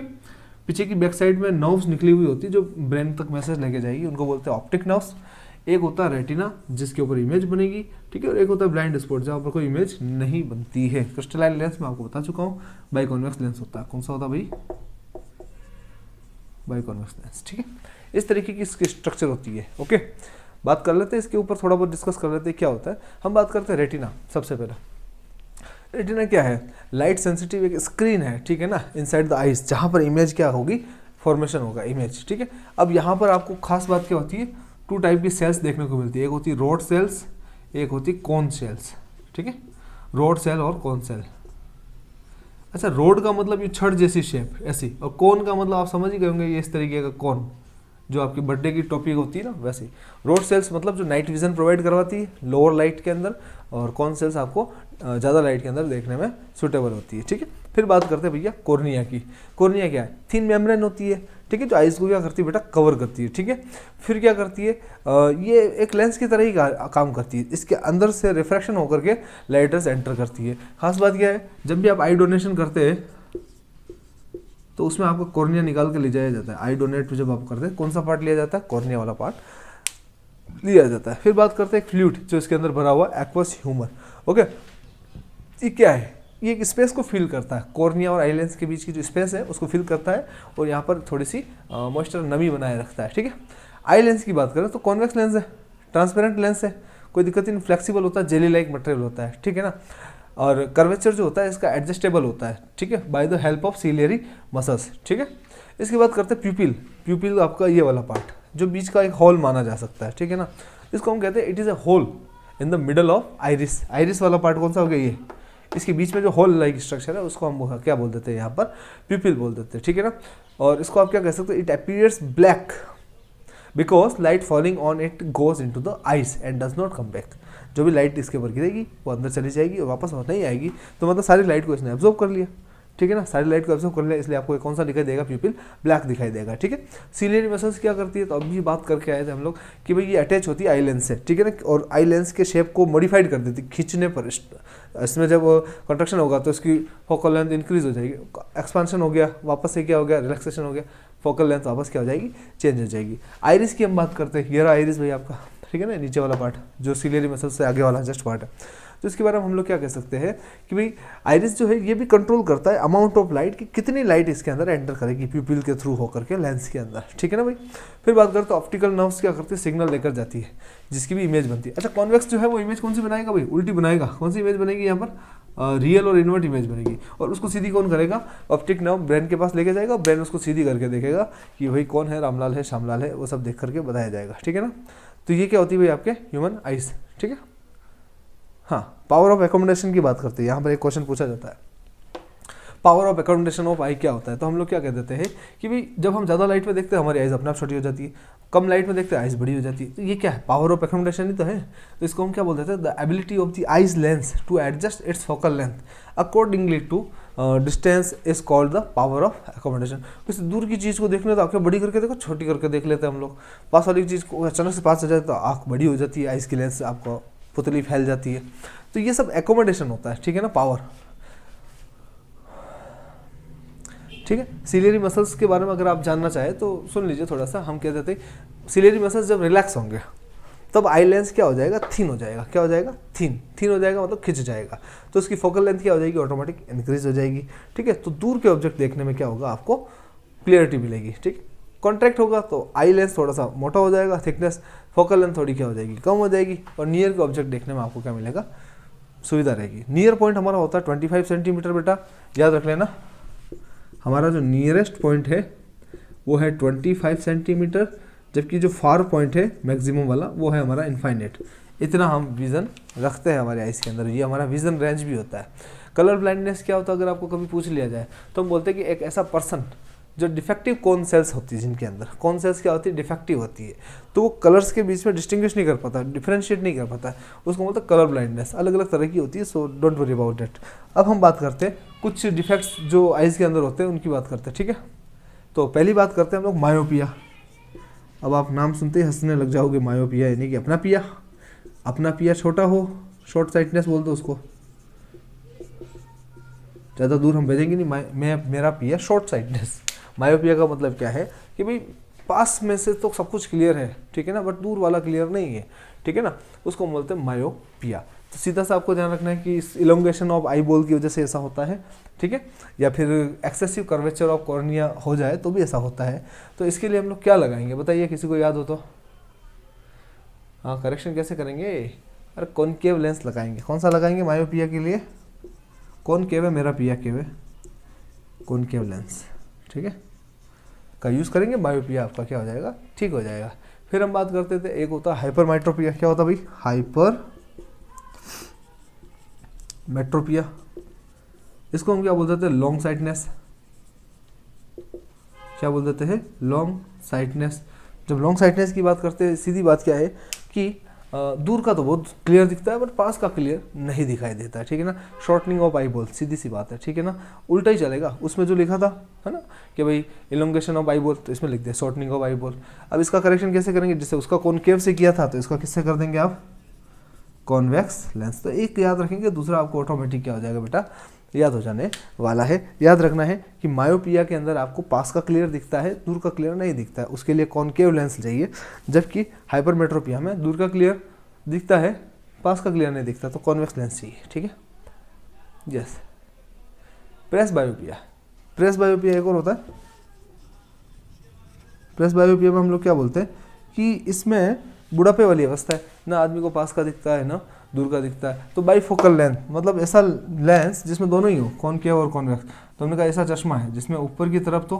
पीछे की बैक साइड में नर्व्स निकली हुई होती है जो ब्रेन तक मैसेज लेके जाएगी, उनको बोलते हैं ऑप्टिक नर्व्स। एक होता है रेटिना जिसके ऊपर इमेज बनेगी, ठीक है, और एक होता है ब्लाइंड स्पॉट जहाँ पर कोई इमेज नहीं बनती है। क्रिस्टलाइन लेंस मैं आपको बता चुका हूँ, बाइकॉन्वेक्स लेंस होता है। कौन सा होता है भाई? Biconvex lens. ठीक है, इस तरीके की इसकी स्ट्रक्चर होती है। ओके, बात कर लेते हैं इसके ऊपर, थोड़ा बहुत डिस्कस कर लेते हैं क्या होता है। हम बात करते हैं रेटिना। सबसे पहले रेटिना क्या है? लाइट सेंसिटिव एक स्क्रीन है, ठीक है ना, इनसाइड द आइज, जहाँ पर इमेज क्या होगी? फॉर्मेशन होगा इमेज। ठीक है, अब यहाँ पर आपको खास बात क्या होती है? 2 टाइप की सेल्स देखने को मिलती है। एक होती है रोड सेल्स, एक होती है कोन सेल्स। ठीक है, रोड सेल और कोन सेल। अच्छा, रोड का मतलब ये छड़ जैसी शेप ऐसी, और कोन का मतलब आप समझ ही गए होंगे, ये इस तरीके का कोन जो आपकी बर्थडे की टॉपिक होती है ना, वैसे। रोड सेल्स मतलब जो नाइट विजन प्रोवाइड करवाती है लोअर लाइट के अंदर, और कौन सेल्स आपको ज़्यादा लाइट के अंदर देखने में सुटेबल होती है। ठीक है, फिर बात करते हैं भैया कोर्निया की। कोर्निया क्या है? थिन मेम्ब्रेन होती है, ठीक है, जो आइज को क्या करती है बेटा? कवर करती है। ठीक है, फिर क्या करती है? ये एक लेंस की तरह ही काम करती है। इसके अंदर से रिफ्रैक्शन होकर के लाइट रेज एंटर करती है। खास बात क्या है? जब भी आप आई डोनेशन करते हैं तो उसमें आपको कॉर्निया निकाल के ले जाया जाता है। आई डोनेट जब आप करते हैं, कौन सा पार्ट लिया जाता है? कॉर्निया वाला पार्ट लिया जाता है। फिर बात करते हैं फ्लूइड जो इसके अंदर भरा हुआ एक्वस ह्यूमर। ओके, ये क्या है? ये एक स्पेस को फिल करता है, कॉर्निया और आई लेंस के बीच की जो स्पेस है उसको फिल करता है, और यहाँ पर थोड़ी सी मॉइस्चर नमी बनाए रखता है। ठीक है, आई लेंस की बात करें तो कॉन्वेक्स लेंस है, ट्रांसपेरेंट लेंस है, कोई दिक्कत नहीं, फ्लेक्सिबल होता है, जेली लाइक मटेरियल होता है। ठीक है ना, और कर्वेचर जो होता है इसका एडजस्टेबल होता है। ठीक है, by the help of ciliary muscles. ठीक है, इसकी बात करते हैं प्यूपिल। प्यूपिल आपका ये वाला पार्ट जो बीच का एक होल माना जा सकता है। ठीक है ना, इसको हम कहते हैं it is a hole in the middle of iris. Iris वाला पार्ट कौन सा हो गया? ये इसके बीच में जो होल लाइक स्ट्रक्चर है उसको हम क्या बोल देते हैं? यहाँ पर प्यूपिल बोल देते हैं। ठीक है ना, और इसको आप क्या कह सकते हैं? It appears black because light falling on it goes into the ice and does not come back. जो भी लाइट इसके ऊपर गिरेगी वो अंदर चली जाएगी और वापस नहीं आएगी, तो मतलब सारी लाइट को इसने एब्जॉर्ब कर लिया। ठीक है ना, सारी लाइट को एब्जॉर्ब कर लिया, इसलिए आपको कौन सा दिखाई देगा? प्यूपिल ब्लैक दिखाई देगा। ठीक है, सिलियरी मसल्स क्या करती है? तो अभी बात करके आए थे हम लोग कि भाई ये अटैच होती है आई लेंस से। ठीक है ना, और आई लेंस के शेप को मॉडिफाइड कर देती खींचने पर। इसमें जब कंट्रैक्शन होगा तो इसकी फोकल लेंथ इंक्रीज हो जाएगी, एक्सपांशन हो गया, वापस से क्या हो गया? रिलैक्सेशन हो गया, फोकल लेंथ वापस क्या हो जाएगी? चेंज हो जाएगी। आइरिस की हम बात करते हैं, ये रहा आइरिस भाई आपका। ठीक है ना, नीचे वाला पार्ट जो सिलियरी मसल से आगे वाला जस्ट पार्ट है। तो इसके बारे में हम लोग क्या कह सकते हैं कि भाई आइरिस जो है ये भी कंट्रोल करता है अमाउंट ऑफ लाइट, कि कितनी लाइट इसके अंदर एंटर करेगी प्यूपिल के थ्रू होकर के लेंस के अंदर। ठीक है ना भाई। फिर बात करते हैं ऑप्टिकल नर्व्स क्या करते हैं? सिग्नल लेकर जाती है जिसकी भी इमेज बनती है। अच्छा, कॉन्वेक्स जो है वो इमेज कौन सी बनाएगा भाई? उल्टी बनाएगा। कौन सी इमेज बनेगी यहाँ पर? रियल और इन्वर्ट इमेज बनेगी, और उसको सीधी कौन करेगा? ऑप्टिक नर्व ब्रेन के पास लेके जाएगा, ब्रेन उसको सीधी करके देखेगा कि भाई कौन है, रामलाल है, श्यामलाल है, वो सब देख करके बताया जाएगा। ठीक है ना, तो ये क्या होती है भाई आपके ह्यूमन आइज। ठीक है, हाँ, पावर ऑफ एकोमोडेशन की बात करते हैं। यहाँ पर एक क्वेश्चन पूछा जाता है, पावर ऑफ एकोमोडेशन ऑफ आई क्या होता है? तो हम लोग क्या कह देते हैं कि भाई जब हम ज़्यादा लाइट में देखते हैं हमारी आइज अपने आप छोटी हो जाती है, कम लाइट में देखते हैं आइज बड़ी हो जाती है। तो ये क्या है? पावर ऑफ एकोमोडेशन ही तो है। तो इसको हम क्या बोल देते हैं? The ability of the eye's lens to adjust its focal length accordingly to distance is called the power of accommodation. किसी दूर की चीज़ को देखने तो आँखें बड़ी करके देखो, छोटी करके देख लेते हैं हम लोग। पास वाली चीज़ को अचानक से पास आ जाए तो आँख बड़ी हो जाती है, आइज की लेंस आपको पुतली फैल जाती है। तो ये सब एकोमोडेशन होता है। ठीक है ना, पावर। ठीक है, सिलियरी मसल्स के बारे में अगर आप जानना चाहें तो सुन लीजिए थोड़ा सा। हम कह देते हैं सिलियरी मसल्स जब रिलैक्स होंगे तब आई लेंस क्या हो जाएगा? थिन हो जाएगा। क्या हो जाएगा? थिन हो जाएगा, मतलब खिंच जाएगा। तो उसकी फोकल लेंथ क्या हो जाएगी? ऑटोमेटिक इंक्रीज हो जाएगी। ठीक है, तो दूर के ऑब्जेक्ट देखने में क्या होगा? आपको क्लियरिटी मिलेगी। ठीक, कॉन्ट्रैक्ट होगा तो आई लेंस थोड़ा सा मोटा हो जाएगा, थिकनेस, फोकल लेंथ थोड़ी क्या हो जाएगी? कम हो जाएगी, और नियर के ऑब्जेक्ट देखने में आपको क्या मिलेगा? सुविधा रहेगी। नियर पॉइंट हमारा होता है 25 सेंटीमीटर बेटा, याद रख लेना। हमारा जो नियरेस्ट पॉइंट है वो है 25 सेंटीमीटर, जबकि जो फार पॉइंट है मैक्सिमम वाला वो है हमारा इनफाइनाइट। इतना हम विज़न रखते हैं हमारे आइज़ के अंदर, ये हमारा विज़न रेंज भी होता है। कलर ब्लाइंडनेस क्या होता है अगर आपको कभी पूछ लिया जाए तो हम बोलते हैं कि एक ऐसा पर्सन जो डिफेक्टिव कोन सेल्स होती है जिनके अंदर, कोन सेल्स क्या होती है, डिफेक्टिव होती है, तो वो कलर्स के बीच में डिस्टिंग्विश नहीं कर पाता, डिफरेंशिएट नहीं कर पाता, उसको बोलते हैं कलर ब्लाइंडनेस। अलग अलग तरह की होती है, so don't worry about that. अब हम बात करते हैं कुछ डिफेक्ट्स जो आइज़ के अंदर होते हैं उनकी बात करते हैं, ठीक है। तो पहली बात करते हैं हम लोग मायोपिया। अब आप नाम सुनते ही हंसने लग जाओगे, मायोपिया यानी कि अपना पिया। अपना पिया छोटा हो, शॉर्ट साइटनेस बोल दो उसको, ज़्यादा दूर हम भेजेंगे नहीं। मैं मेरा पिया शॉर्ट साइटनेस। मायोपिया का मतलब क्या है कि भाई पास में से तो सब कुछ क्लियर है, ठीक है ना, बट दूर वाला क्लियर नहीं है, ठीक है ना, उसको बोलते हैं मायोपिया। तो सीधा सा आपको ध्यान रखना है कि इस इलोंगेशन ऑफ आई बॉल की वजह से ऐसा होता है, ठीक है, या फिर एक्सेसिव कर्वेचर ऑफ कॉर्निया हो जाए तो भी ऐसा होता है। तो इसके लिए हम लोग क्या लगाएंगे बताइए, किसी को याद हो तो? हाँ, करेक्शन कैसे करेंगे? अरे कॉनकेव लेंस लगाएंगे। कौन सा लगाएंगे मायोपिया के लिए? कॉनकेव है, मेरा पिया केव है, कॉनकेव लेंस, ठीक है, का यूज़ करेंगे, मायोपिया आपका क्या हो जाएगा, ठीक हो जाएगा। फिर हम बात करते थे, एक होता है हाइपरमेट्रोपिया। क्या होता भाई? हाइपर मेट्रोपिया। इसको हम क्या बोल देते हैं? Long sightedness. क्या बोल देते हैं? Long sightedness. जब लॉन्ग साइटनेस की बात करते हैं, सीधी बात क्या है कि दूर का तो बहुत क्लियर दिखता है बट पास का क्लियर नहीं दिखाई देता है, ठीक है ना। शॉर्टनिंग ऑफ आई बॉल, सीधी सी बात है, ठीक है ना, उल्टा ही चलेगा। उसमें जो लिखा था है ना कि भाई इलोंगेशन ऑफ आई बॉल, तो इसमें लिख दे शॉर्टनिंग ऑफ आई बॉल। अब इसका करेक्शन कैसे करेंगे? जिससे उसका कॉनकेव से किया था तो इसका किससे कर देंगे आप? Convex lens. तो एक याद रखेंगे, दूसरा आपको ऑटोमेटिक क्या हो जाएगा बेटा, याद हो जाने वाला है। याद रखना है कि मायोपिया के अंदर आपको पास का क्लियर दिखता है, दूर का क्लियर नहीं दिखता है, उसके लिए कॉनकेव लेंस चाहिए। जबकि हाइपरमेट्रोपिया में दूर का क्लियर दिखता है, पास का क्लियर नहीं दिखता, तो कॉन्वेक्स लेंस चाहिए, ठीक है। यस। प्रेस बायोपिया। प्रेस बायोपिया एक और होता है। प्रेस बायोपिया में हम लोग क्या बोलते हैं कि इसमें बुढ़ापे वाली अवस्था है, ना आदमी को पास का दिखता है ना दूर का दिखता है, तो बाईफोकल लेंस, मतलब ऐसा लेंस जिसमें दोनों ही हो, कॉनकेव और कॉन्वेक्स। तो हमने कहा ऐसा चश्मा है जिसमें ऊपर की तरफ तो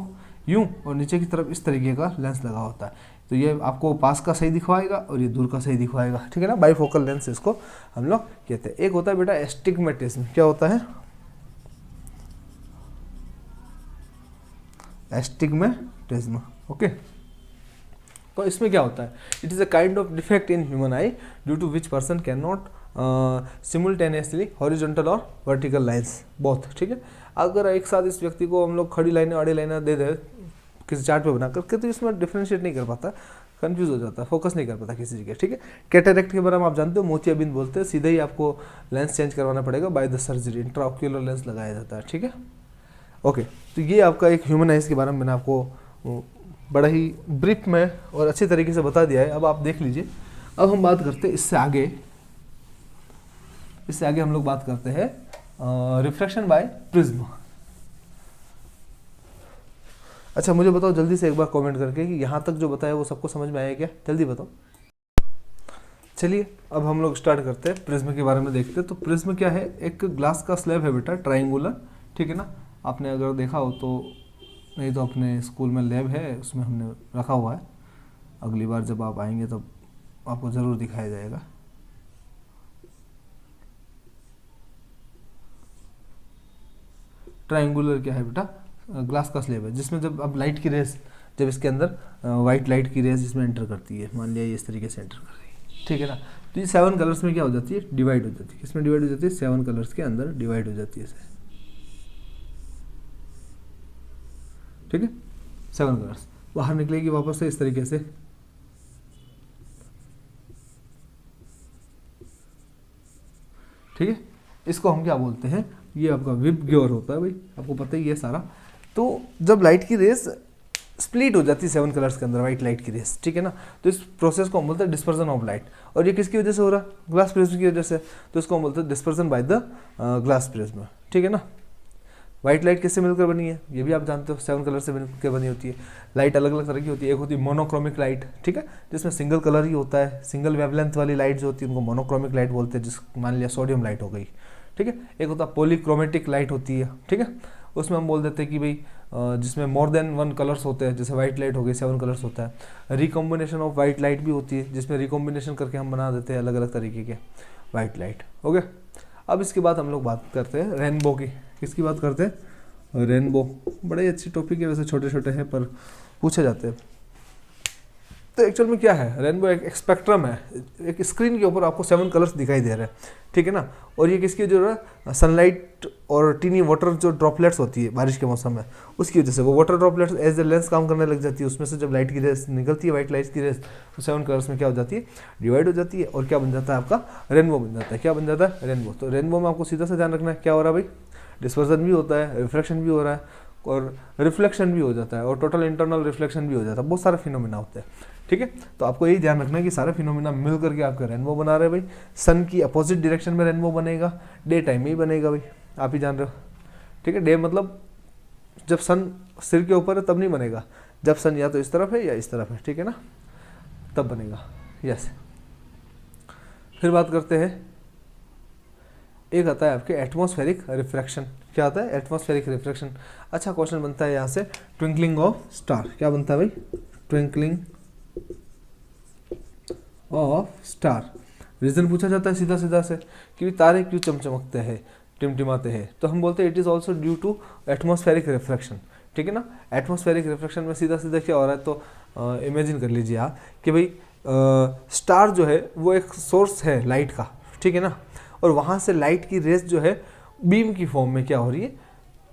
यूं और नीचे की तरफ इस तरीके का लेंस लगा होता है, तो ये आपको पास का सही दिखवाएगा और ये दूर का सही दिखवाएगा, ठीक है ना। बाईफोकल लेंस इसको हम लोग कहते हैं। एक होता है बेटा एस्टिग्मेटिज्म। क्या होता है? Astigmatism, okay. तो इसमें क्या होता है? It is a kind of defect in human eye due to which person can not simultaneously horizontal और वर्टिकल लाइंस बोथ, ठीक है। अगर एक साथ इस व्यक्ति को हम लोग खड़ी लाइनें आड़ी लाइनें दे दे किसी चार्ट पे बना करके, तो इसमें डिफ्रेंशिएट नहीं कर पाता, कंफ्यूज हो जाता है, फोकस नहीं कर पाता किसी जगह, ठीक है। कैटरेक्ट के बारे में आप जानते हो, मोतियाबिंद बोलते हैं, सीधे ही आपको लेंस चेंज करवाना पड़ेगा by the surgery, intraocular lens लगाया जाता है, ठीक है, ओके। तो ये आपका एक ह्यूमन आइज के बारे में मैंने आपको बड़ा ही ब्रीफ में और अच्छे तरीके से बता दिया है। अब आप देख लीजिए। अब हम बात करते हैं इससे आगे हम लोग बात करते हैं रिफ्लेक्शन बाय प्रिज्म। अच्छा, मुझे बताओ जल्दी से एक बार कमेंट करके कि यहाँ तक जो बताया वो सबको समझ में आया क्या? जल्दी बताओ। चलिए अब हम लोग स्टार्ट करते हैं, प्रिज्म के बारे में देखते हैं। तो प्रिज्म क्या है? एक ग्लास का स्लैब है बेटा, ट्राइंगुलर, ठीक है ना। आपने अगर देखा हो तो, नहीं तो अपने स्कूल में लैब है उसमें हमने रखा हुआ है, अगली बार जब आप आएंगे तब आपको ज़रूर दिखाया जाएगा। ट्राइंगुलर क्या है बेटा? ग्लास का स्लैब है जिसमें जब अब लाइट की रेस, जब इसके अंदर वाइट लाइट की रेस इसमें एंटर करती है, मान लिया ये इस तरीके से एंटर कर रही है, ठीक है ना, तो ये 7 कलर्स में क्या हो जाती है? डिवाइड हो जाती है। किसमें डिवाइड हो जाती है? 7 कलर्स के अंदर डिवाइड हो जाती है, ठीक है। 7 कलर्स बाहर निकलेगी वापस से इस तरीके से, ठीक है। इसको हम क्या बोलते हैं? ये आपका विप ग्योर होता है भाई, आपको पता ही है सारा। तो जब लाइट की रेस स्प्लिट हो जाती है 7 कलर्स के अंदर, वाइट लाइट की रेस, ठीक है ना, तो इस प्रोसेस को हम बोलते हैं डिस्पर्जन ऑफ लाइट। और ये किसकी वजह से हो रहा है? ग्लास प्रिज्म की वजह से, तो इसको हम बोलते हैं dispersion by the glass prism, ठीक है ना। व्हाइट लाइट किससे मिलकर बनी है? ये भी आप जानते हो, 7 कलर से मिलकर बनी होती है। लाइट अलग अलग तरह की होती है। एक होती है मोनोक्रोमिक लाइट, ठीक है, जिसमें सिंगल कलर ही होता है। सिंगल वेवलेंथ वाली लाइट जो होती है उनको मोनोक्रोमिक लाइट बोलते हैं, जिस मान लिया सोडियम लाइट हो गई, ठीक है। एक होता है पॉलीक्रोमेटिक लाइट होती है, ठीक है, उसमें हम बोल देते हैं कि भाई जिसमें मोर देन 1 कलर्स होते हैं, जैसे व्हाइट लाइट हो गई 7 कलर्स होता है। रिकॉम्बिनेशन ऑफ व्हाइट लाइट भी होती है, जिसमें रिकॉम्बिनेशन करके हम बना देते हैं अलग अलग तरीके के व्हाइट लाइट, ओके। अब इसके बाद हम लोग बात करते हैं रेनबो की। किसकी बात करते हैं? रेनबो बड़े ही अच्छी टॉपिक है, वैसे छोटे छोटे हैं पर पूछे जाते हैं। तो एक्चुअल में क्या है, रेनबो एक स्पेक्ट्रम है, एक स्क्रीन के ऊपर आपको 7 कलर्स दिखाई दे रहे हैं, ठीक है ना। और ये किसकी जो है, सनलाइट और टीनी वाटर जो ड्रॉपलेट्स होती है बारिश के मौसम में, उसकी वजह से वो water droplets as a lens काम करने लग जाती है। उसमें से जब लाइट की रेस निकलती है, वाइट लाइट की रेस, तो 7 कलर्स में क्या हो जाती है, डिवाइड हो जाती है और क्या बन जाता है आपका, रेनबो बन जाता है। क्या बन जाता है, रेनबो। तो रेनबो में आपको सीधा सा ध्यान रखना है क्या हो रहा है भाई, डिस्पर्सन भी होता है, रिफ्लेक्शन भी हो रहा है और रिफ्लेक्शन भी हो जाता है और टोटल इंटरनल रिफ्लेक्शन भी हो जाता है, बहुत सारे फिनोमिना होते हैं, ठीक है। तो आपको यही ध्यान रखना है कि सारे फिनोमिना मिल करके आपका रेनबो बना रहे हैं भाई। सन की अपोजिट डायरेक्शन में रेनबो बनेगा, डे टाइम में ही बनेगा भाई, आप ही जान रहे हो, ठीक है। डे मतलब जब सन सिर के ऊपर है तब नहीं बनेगा, जब सन या तो इस तरफ है या इस तरफ है, ठीक है ना, तब बनेगा। यस, फिर बात करते हैं, एक आता है आपके एटमॉस्फेरिक रिफ्रैक्शन। क्या आता है, एटमॉस्फेरिक रिफ्रैक्शन। अच्छा क्वेश्चन बनता है यहाँ से, ट्विंकलिंग ऑफ स्टार। क्या बनता है भाई, ट्विंकलिंग ऑफ स्टार। रीजन पूछा जाता है सीधा सीधा से कि तारे क्यों चमचमकते हैं, टिमटिमाते हैं, तो हम बोलते हैं it is also due to atmospheric refraction, ठीक है ना। एटमॉस्फेरिक रिफ्रैक्शन में सीधा सीधा क्या हो रहा है, तो इमेजिन कर लीजिए आप कि भाई स्टार जो है वो एक सोर्स है लाइट का, ठीक है ना, और वहाँ से लाइट की रेस जो है बीम की फॉर्म में क्या हो रही है,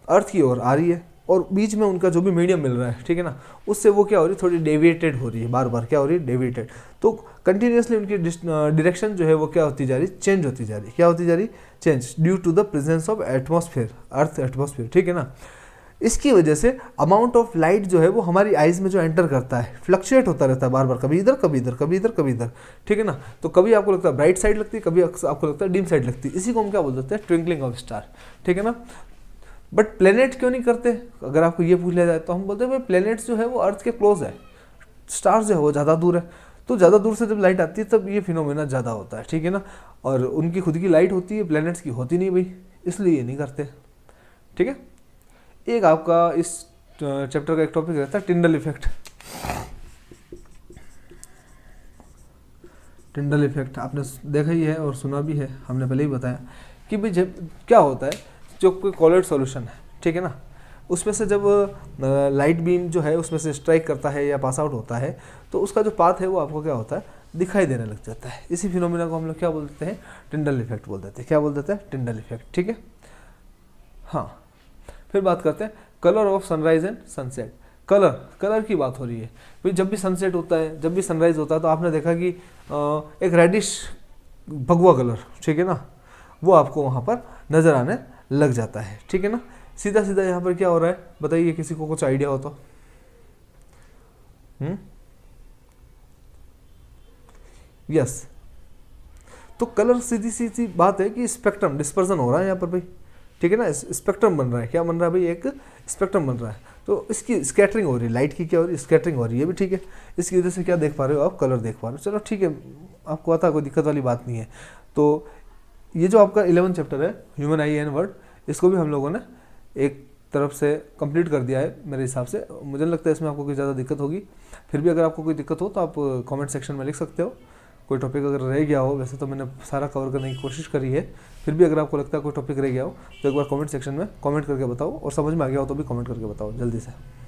अर्थ की ओर आ रही है, और बीच में उनका जो भी मीडियम मिल रहा है, ठीक है ना, उससे वो क्या हो रही है, थोड़ी डेविएटेड हो रही है, बार बार क्या हो रही है, डेविएटेड। तो कंटिन्यूसली उनकी डायरेक्शन जो है वो क्या होती जा रही, चेंज होती जा रही। क्या होती जा रही, change, due to the presence of atmosphere, earth atmosphere, ठीक है ना। इसकी वजह से अमाउंट ऑफ लाइट जो है वो हमारी आइज में जो एंटर करता है फ्लक्चुएट होता रहता है बार बार, कभी इधर कभी इधर, कभी इधर कभी इधर, ठीक है ना। तो कभी आपको लगता है ब्राइट साइड लगती है, कभी आपको लगता है डिम साइड लगती है। इसी को हम क्या बोल देते हैं, ट्विंकलिंग ऑफ स्टार, ठीक है ना। बट प्लेनेट क्यों नहीं करते, अगर आपको ये पूछ लिया जाए तो हम बोलते हैं भाई प्लेनेट्स जो है वो अर्थ के क्लोज है, स्टार जो है वो ज़्यादा दूर है, तो ज़्यादा दूर से जब लाइट आती है तब ये फिनोमेना ज़्यादा होता है, ठीक है ना। और उनकी खुद की लाइट होती है, प्लेनेट्स की होती नहीं भाई, इसलिए ये नहीं करते, ठीक है। एक आपका इस चैप्टर का एक टॉपिक रहता है टिंडल इफेक्ट। टिंडल इफेक्ट आपने देखा ही है और सुना भी है, हमने पहले ही बताया कि भाई जब क्या होता है, जो कोई कॉलर्ड सॉल्यूशन है, ठीक है ना, उसमें से जब लाइट बीम जो है उसमें से स्ट्राइक करता है या पास आउट होता है, तो उसका जो पाथ है वो आपको क्या होता है, दिखाई देने लग जाता है। इसी फिनोमिना को हम लोग क्या बोल देते हैं, टिंडल इफेक्ट बोल देते हैं। क्या बोल देते हैं, टिंडल इफेक्ट, ठीक है। हाँ, फिर बात करते हैं colour of sunrise and sunset. Colour की बात हो रही है भाई, जब भी सनसेट होता है, जब भी सनराइज होता है, तो आपने देखा कि एक रेडिश भगवा कलर, ठीक है ना, वो आपको वहाँ पर नज़र आने लग जाता है, ठीक है ना। सीधा सीधा यहाँ पर क्या हो रहा है बताइए, किसी को कुछ आइडिया हो तो। यस, तो कलर सीधी सीधी बात है कि स्पेक्ट्रम डिस्पर्सन हो रहा है यहाँ पर भाई, ठीक है ना, स्पेक्ट्रम बन रहा है। क्या बन रहा है भाई, एक स्पेक्ट्रम बन रहा है, तो इसकी स्कैटरिंग हो रही है, लाइट की क्या हो रही है, स्कैटरिंग हो रही है भी, ठीक है। इसकी वजह से क्या देख पा रहे हो आप, कलर देख पा रहे हो, चलो ठीक है, आपको आता, कोई दिक्कत वाली बात नहीं है। तो ये जो आपका 11 चैप्टर है ह्यूमन आई एंड वर्ड, इसको भी हम लोगों ने एक तरफ से कंप्लीट कर दिया है मेरे हिसाब से। मुझे नहीं लगता है इसमें आपको कोई ज़्यादा दिक्कत होगी। फिर भी अगर आपको कोई दिक्कत हो तो आप कमेंट सेक्शन में लिख सकते हो। कोई टॉपिक अगर रह गया हो, वैसे तो मैंने सारा कवर करने की कोशिश करी है, फिर भी अगर आपको लगता है कोई टॉपिक रह गया हो तो एक बार कमेंट सेक्शन में कमेंट करके बताओ, और समझ में आ गया हो तो भी कमेंट करके बताओ जल्दी से।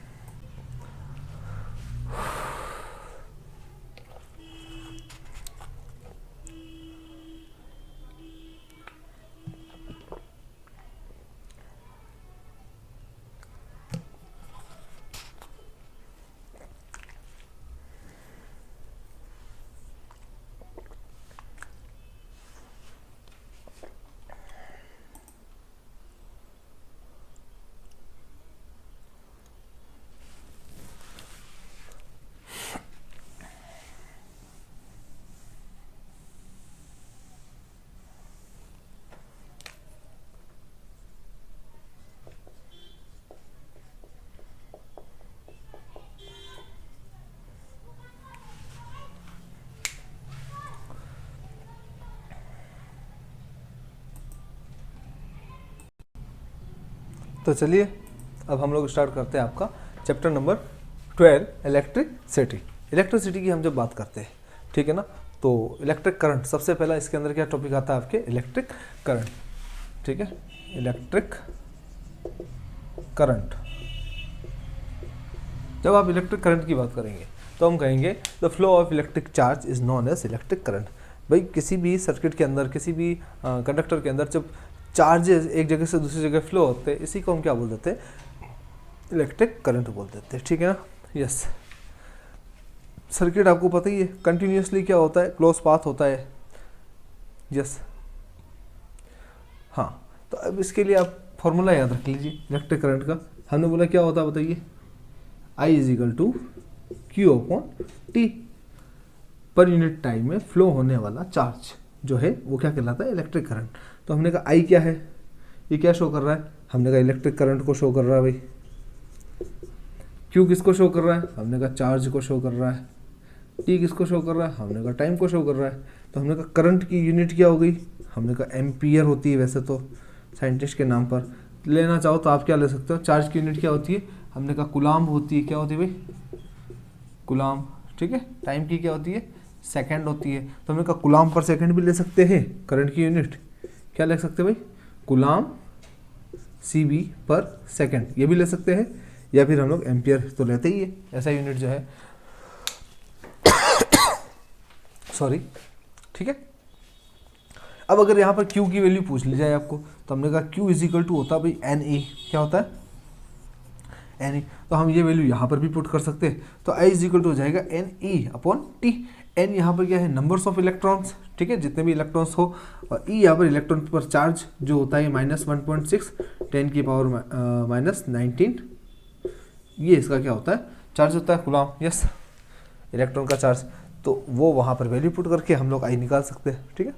तो चलिए अब हम लोग स्टार्ट करते हैं आपका चैप्टर नंबर 12, इलेक्ट्रिसिटी। इलेक्ट्रिसिटी की हम जब बात करते हैं, ठीक है ना, तो इलेक्ट्रिक करंट सबसे पहला इसके अंदर क्या टॉपिक आता है आपके, इलेक्ट्रिक करंट, ठीक है, इलेक्ट्रिक करंट। जब आप इलेक्ट्रिक करंट की बात करेंगे तो हम कहेंगे the flow of electric charge is known as electric current. भाई किसी भी सर्किट के अंदर, किसी भी कंडक्टर के अंदर जब चार्जेस एक जगह से दूसरी जगह फ्लो होते हैं, इसी को हम क्या बोल देते हैं, इलेक्ट्रिक करंट बोल देते हैं, ठीक है ना। यस, सर्किट आपको पता ही है, कंटिन्यूसली क्या होता है, क्लोज पाथ होता है। यस, हाँ, तो अब इसके लिए आप फॉर्मूला याद रख लीजिए इलेक्ट्रिक करंट का। हमने बोला क्या होता है बताइए, I is equal to q upon t. पर यूनिट टाइम में फ्लो होने वाला चार्ज जो है वो क्या कहलाता है, इलेक्ट्रिक करंट। तो हमने कहा आई क्या है, ये क्या शो कर रहा है, हमने कहा इलेक्ट्रिक करंट को शो कर रहा है भाई। क्यू किसको शो कर रहा है, हमने कहा चार्ज को शो कर रहा है। टी किसको शो कर रहा है, हमने कहा टाइम को शो कर रहा है। तो हमने कहा करंट की यूनिट क्या हो गई, हमने कहा एम्पियर होती है वैसे तो साइंटिस्ट के नाम पर। लेना चाहो तो आप क्या ले सकते हो, चार्ज की यूनिट क्या होती है, हमने कहा कुलाम्ब होती है। क्या होती है भाई, कुलाम्ब, ठीक है। टाइम की क्या होती है, सेकंड होती है। तो हमने कहा कुलाम्ब पर सेकंड भी ले सकते हैं, करंट की यूनिट क्या ले सकते हैं भाई, कुलाम्ब सीबी पर सेकंड, ये भी ले सकते हैं। या फिर हम लोग एम्पियर तो लेते ही है, ऐसा यूनिट जो है सॉरी, ठीक है। अब अगर यहाँ पर Q की वैल्यू पूछ ली जाए आपको, तो हमने कहा Q इज इक्वल टू होता है भाई NE, क्या होता है NE। तो हम ये वैल्यू यहाँ पर भी पुट कर सकते हैं। तो I इज इक्वल टू हो जाएगा NE अपॉन T। N यहाँ पर क्या है, नंबर्स ऑफ इलेक्ट्रॉन्स, ठीक है, जितने भी इलेक्ट्रॉन्स हो, और E यहाँ पर इलेक्ट्रॉन पर चार्ज जो होता है -1.6 10 की पावर -19, ये इसका क्या होता है, चार्ज होता है कूलम्ब। यस, इलेक्ट्रॉन का चार्ज, तो वो वहाँ पर वैल्यू पुट करके हम लोग आई निकाल सकते हैं, ठीक है।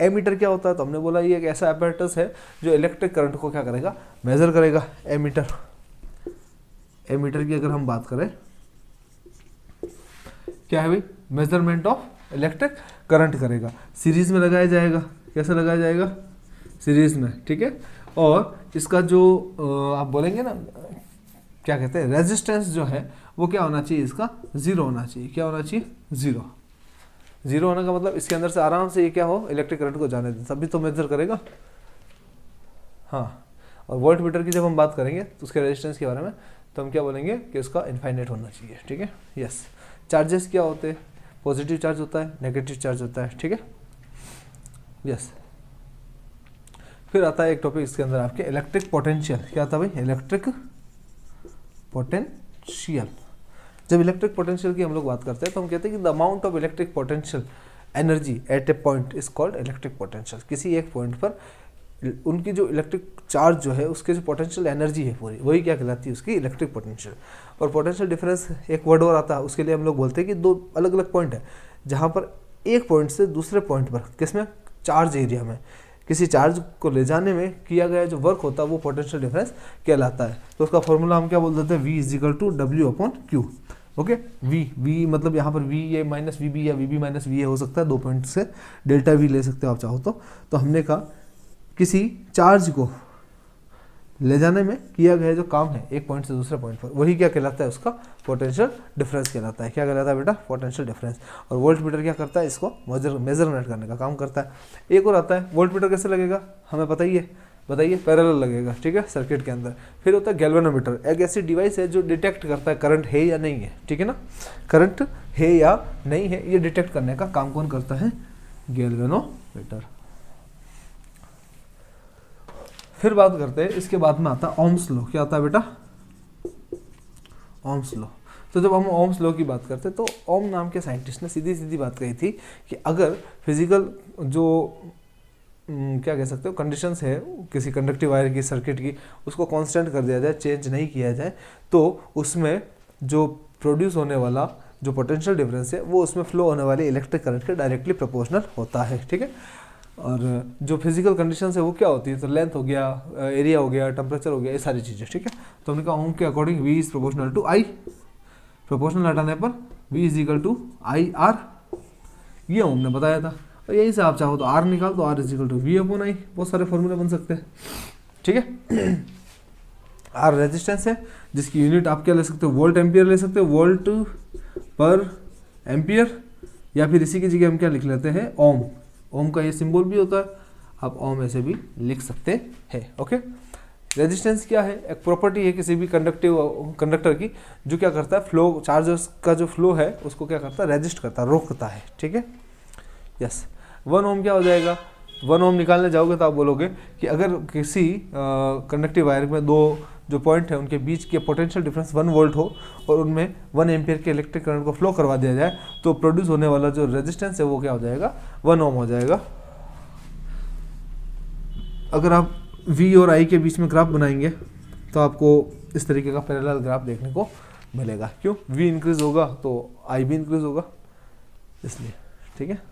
एमीटर क्या होता है, तो हमने बोला ये एक ऐसा apparatus है जो इलेक्ट्रिक करंट को क्या करेगा, मेजर करेगा। एमीटर, एमीटर की अगर हम बात करें, क्या है भाई, मेजरमेंट ऑफ इलेक्ट्रिक करंट करेगा। सीरीज में लगाया जाएगा, कैसे लगाया जाएगा, सीरीज में, ठीक है। और इसका जो आप बोलेंगे ना, क्या कहते हैं, रेजिस्टेंस जो है वो क्या होना चाहिए, इसका 0 होना चाहिए। क्या होना चाहिए, 0। 0 होने का मतलब इसके अंदर से आराम से ये क्या हो, इलेक्ट्रिक करंट को जाने दें, तभी तो मेजर करेगा। हाँ, और वोल्ट मीटर की जब हम बात करेंगे तो उसके रेजिस्टेंस के बारे में, तो हम क्या बोलेंगे कि उसका इनफाइनाइट होना चाहिए, ठीक है। यस, चार्जेस क्या होते हैं, पॉजिटिव चार्ज होता है, नेगेटिव चार्ज होता है, ठीक है। यस, फिर आता है एक टॉपिक इसके अंदर आपके इलेक्ट्रिक पोटेंशियल। क्या आता है भाई, इलेक्ट्रिक पोटेंशियल। जब इलेक्ट्रिक पोटेंशियल की हम लोग बात करते हैं तो हम कहते हैं कि the amount of electric potential energy at A point is called electric potential. किसी एक पॉइंट पर उनकी जो इलेक्ट्रिक चार्ज जो है, उसके जो पोटेंशियल एनर्जी है पूरी, वही क्या कहलाती है, उसकी इलेक्ट्रिक पोटेंशियल। और पोटेंशियल डिफरेंस एक वर्ड और आता है, उसके लिए हम लोग बोलते हैं कि दो अलग अलग पॉइंट है, जहाँ पर एक पॉइंट से दूसरे पॉइंट पर, किसमें, चार्ज एरिया में, किसी चार्ज को ले जाने में किया गया जो वर्क होता है वो पोटेंशियल डिफरेंस कहलाता है। तो उसका फॉर्मूला हम क्या बोल देते हैं, V is equal to W upon Q। Okay, V मतलब यहाँ पर V ये माइनस VB या VB माइनस VA हो सकता है, 2 पॉइंट से डेल्टा V ले सकते हो आप चाहो तो हमने कहा किसी चार्ज को ले जाने में किया गया जो काम है एक पॉइंट से दूसरे पॉइंट पर, वही क्या कहलाता है, उसका पोटेंशियल डिफरेंस कहलाता है। क्या कहलाता है बेटा, पोटेंशियल डिफरेंस। और वोल्ट मीटर क्या करता है, इसको मेजरमेंट करने का काम करता है। एक और आता है, वोल्ट मीटर कैसे लगेगा, हमें पता ही है, बताइए, पैरेलल लगेगा, ठीक है, सर्किट के अंदर। फिर होता है गैल्वेनोमीटर, एक ऐसी डिवाइस है जो डिटेक्ट करता है करंट है या नहीं है, ठीक है ना, करंट है या नहीं है, ये डिटेक्ट करने का काम कौन करता है, गैल्वेनोमीटर। फिर बात करते हैं, इसके बाद में आता है ओम्स लॉ। क्या आता है बेटा, ओम्स लॉ। तो जब हम ओम्स लॉ की बात करते हैं तो ओम नाम के साइंटिस्ट ने सीधी सीधी बात कही थी कि अगर फिजिकल जो क्या कह सकते हो कंडीशंस है किसी कंडक्टिव वायर की, सर्किट की, उसको कांस्टेंट कर दिया जाए, चेंज नहीं किया जाए, तो उसमें जो प्रोड्यूस होने वाला जो पोटेंशियल डिफरेंस है वो उसमें फ्लो होने वाले इलेक्ट्रिक करंट के डायरेक्टली प्रोपोर्शनल होता है, ठीक है। और जो फिजिकल कंडीशंस है वो क्या होती है, तो लेंथ हो गया, एरिया हो गया, टेम्परेचर हो गया, ये सारी चीज़ें, ठीक है। तो हमने कहा ओम के according V is proportional to I, proportional हटाने पर V is equal to IR, ये ओम ने बताया था। और यहीं से आप चाहो तो R निकाल दो, R is equal to V upon I, बहुत सारे फॉर्मूले बन सकते हैं, ठीक है। R रेजिस्टेंस है जिसकी यूनिट आप क्या ले सकते हो, वोल्ट एम्पियर ले सकते हो, वोल्ट पर एम्पियर, या फिर इसी की जगह हम क्या लिख लेते हैं, ओम। ओम का ये सिंबल भी होता है, आप ओम ऐसे भी लिख सकते हैं, ओके। रेजिस्टेंस क्या है, एक प्रॉपर्टी है किसी भी कंडक्टर की, जो क्या करता है, फ्लो चार्जेस का जो फ्लो है उसको क्या करता है, रेजिस्ट करता है, रोकता है, ठीक है। यस, 1 ओम क्या हो जाएगा, 1 ओम निकालने जाओगे तो आप बोलोगे कि अगर किसी कंडक्टिव वायर में दो जो पॉइंट है उनके बीच के पोटेंशियल डिफरेंस 1 वोल्ट हो और उनमें 1 एम्पियर के इलेक्ट्रिक करंट को फ्लो करवा दिया जाए तो प्रोड्यूस होने वाला जो रेजिस्टेंस है वो क्या हो जाएगा, 1 ओम हो जाएगा। अगर आप V और I के बीच में ग्राफ बनाएंगे तो आपको इस तरीके का पैरेलल ग्राफ देखने को मिलेगा। क्यों, V इंक्रीज होगा तो I भी इंक्रीज होगा, इसलिए, ठीक है।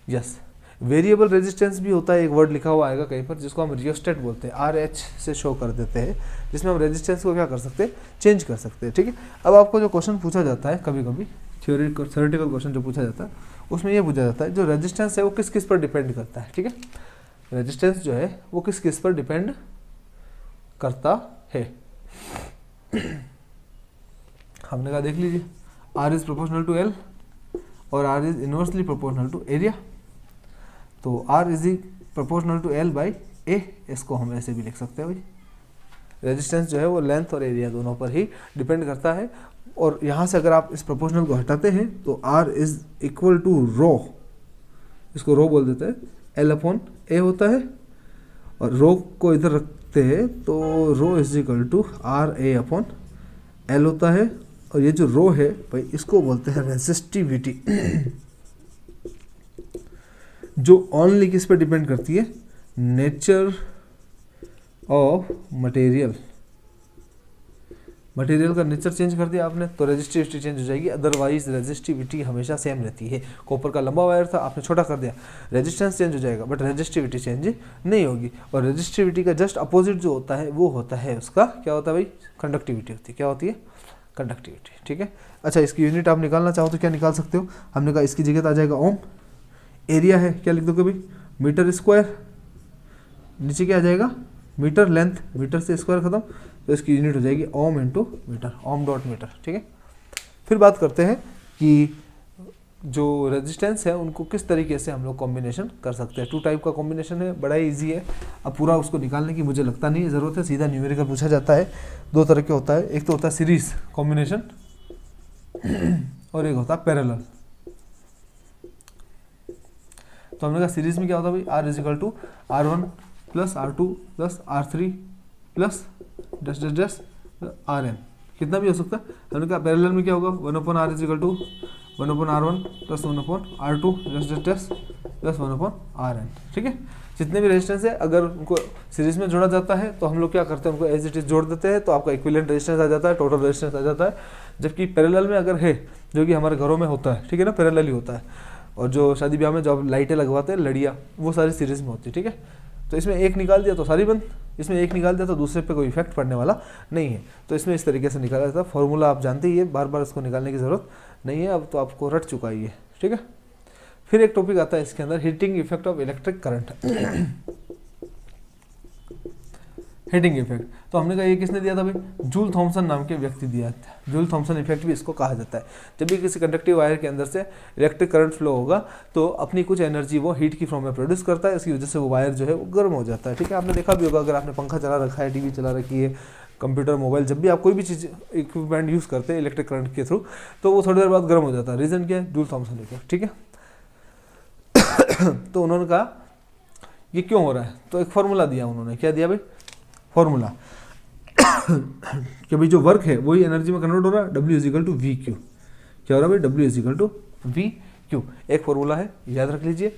यस, वेरिएबल रेजिस्टेंस भी होता है, एक वर्ड लिखा हुआ आएगा कहीं पर जिसको हम रियोस्टेट बोलते हैं, RH से शो कर देते हैं, जिसमें हम रेजिस्टेंस को क्या कर सकते हैं, चेंज कर सकते हैं, ठीक है। अब आपको जो क्वेश्चन पूछा जाता है कभी कभी थ्योरेटिकल क्वेश्चन जो पूछा जाता है उसमें ये पूछा जाता है जो रेजिस्टेंस है वो किस किस पर डिपेंड करता है, ठीक है। रेजिस्टेंस जो है वो किस किस पर डिपेंड करता है, हमने कहा देख लीजिए, R is proportional to L और R is inversely proportional to area, तो R is proportional to L by A, इसको हम ऐसे भी लिख सकते हैं भाई। रेजिस्टेंस जो है वो लेंथ और एरिया दोनों पर ही डिपेंड करता है, और यहाँ से अगर आप इस प्रोपोर्शनल को हटाते हैं तो R इज इक्वल टू रो, इसको रो बोल देते हैं, L अपॉन A होता है, और रो को इधर रखते हैं तो rho is equal to RA upon L होता है, और ये जो रो है भाई इसको बोलते हैं रेजिस्टिविटी, जो ओनली किस पर डिपेंड करती है, नेचर ऑफ मटेरियल। मटेरियल का नेचर चेंज कर दिया आपने तो रेजिस्टिविटी चेंज हो जाएगी, अदरवाइज रेजिस्टिविटी हमेशा सेम रहती है। कॉपर का लंबा वायर था, आपने छोटा कर दिया, रेजिस्टेंस चेंज हो जाएगा बट रेजिस्टिविटी चेंज नहीं होगी। और रेजिस्टिविटी का जस्ट अपोजिट जो होता है वो होता है उसका क्या होता है भाई, कंडक्टिविटी होती है। क्या होती है, कंडक्टिविटी, ठीक है। अच्छा, इसकी यूनिट आप निकालना चाहो तो क्या निकाल सकते हो, हमने कहा इसकी जगह तो आ जाएगा ओम, एरिया है क्या लिख दोगे भाई, मीटर स्क्वायर, नीचे क्या आ जाएगा, मीटर, लेंथ, मीटर से स्क्वायर खत्म, तो इसकी यूनिट हो जाएगी ओम इंटू मीटर, ओम डॉट मीटर, ठीक है। फिर बात करते हैं कि जो रेजिस्टेंस है उनको किस तरीके से हम लोग कॉम्बिनेशन कर सकते हैं। 2 टाइप का कॉम्बिनेशन है, बड़ा ही ईजी है, अब पूरा उसको निकालने की मुझे लगता नहीं ज़रूरत है, सीधा न्यूमेरिकल पूछा जाता है। 2 तरह के होता है, एक तो होता है सीरीज कॉम्बिनेशन और एक होता है पैरेलल। तो हमने कहा सीरीज में क्या होता है भाई, R is equal to R1 plus R2 plus R3 plus dash dash dash RN, कितना भी हो सकता है। हमने कहा पैरेलल में क्या होगा, 1 upon R is equal to 1 upon R1 plus 1 upon R2 dash dash dash plus 1 upon RN, ठीक है। जितने भी रेजिस्टेंस है अगर उनको सीरीज में जोड़ा जाता है तो हम लोग क्या करते हैं, उनको एज इट इज जोड़ देते हैं, तो आपका इक्विवेलेंट रेजिस्टेंस आ जाता है, टोटल रेजिस्टेंस आ जाता है। जबकि पैरेलल में अगर है, जो कि हमारे घरों में होता है, ठीक है ना, पैरेलल ही होता है, और जो शादी ब्याह में जो आप लाइटें लगवाते हैं लड़ियाँ, वो सारी सीरीज में होती है, ठीक है। तो इसमें एक निकाल दिया तो सारी बंद, इसमें एक निकाल दिया तो दूसरे पे कोई इफेक्ट पड़ने वाला नहीं है। तो इसमें इस तरीके से निकाला जाता है, फॉर्मूला आप जानते ही है, बार बार इसको निकालने की ज़रूरत नहीं है, अब तो आपको रट चुका ही है, ठीक है। फिर एक टॉपिक आता है इसके अंदर, heating effect of electric current. Heating effect, तो हमने कहा ये किसने दिया था भाई, जूल थॉमसन नाम के व्यक्ति दिया था। जूल थॉमसन इफेक्ट भी इसको कहा जाता है। जब भी किसी कंडक्टिव वायर के अंदर से इलेक्ट्रिक करंट फ्लो होगा तो अपनी कुछ एनर्जी वो हीट की फॉर्म में प्रोड्यूस करता है, इसकी वजह से वो वायर जो है वो गर्म हो जाता है, ठीक है। आपने देखा भी होगा, अगर आपने पंखा चला रखा है, टीवी चला रखी है, कंप्यूटर, मोबाइल, जब भी आप कोई भी चीज़ इक्विपमेंट यूज़ करते हैं इलेक्ट्रिक करंट के थ्रू, तो वो थोड़ी देर बाद गर्म हो जाता है। रीज़न क्या है, जूल थॉमसन इफेक्ट, ठीक है। तो उन्होंने कहा ये क्यों हो रहा है, तो एक फॉर्मूला दिया उन्होंने, क्या दिया भाई, फॉर्मूला कि भाई जो वर्क है वही एनर्जी में कन्वर्ट हो रहा है, W is equal to v q. क्या हो रहा है भाई, W is equal to v q, एक फॉर्मूला है, याद रख लीजिए।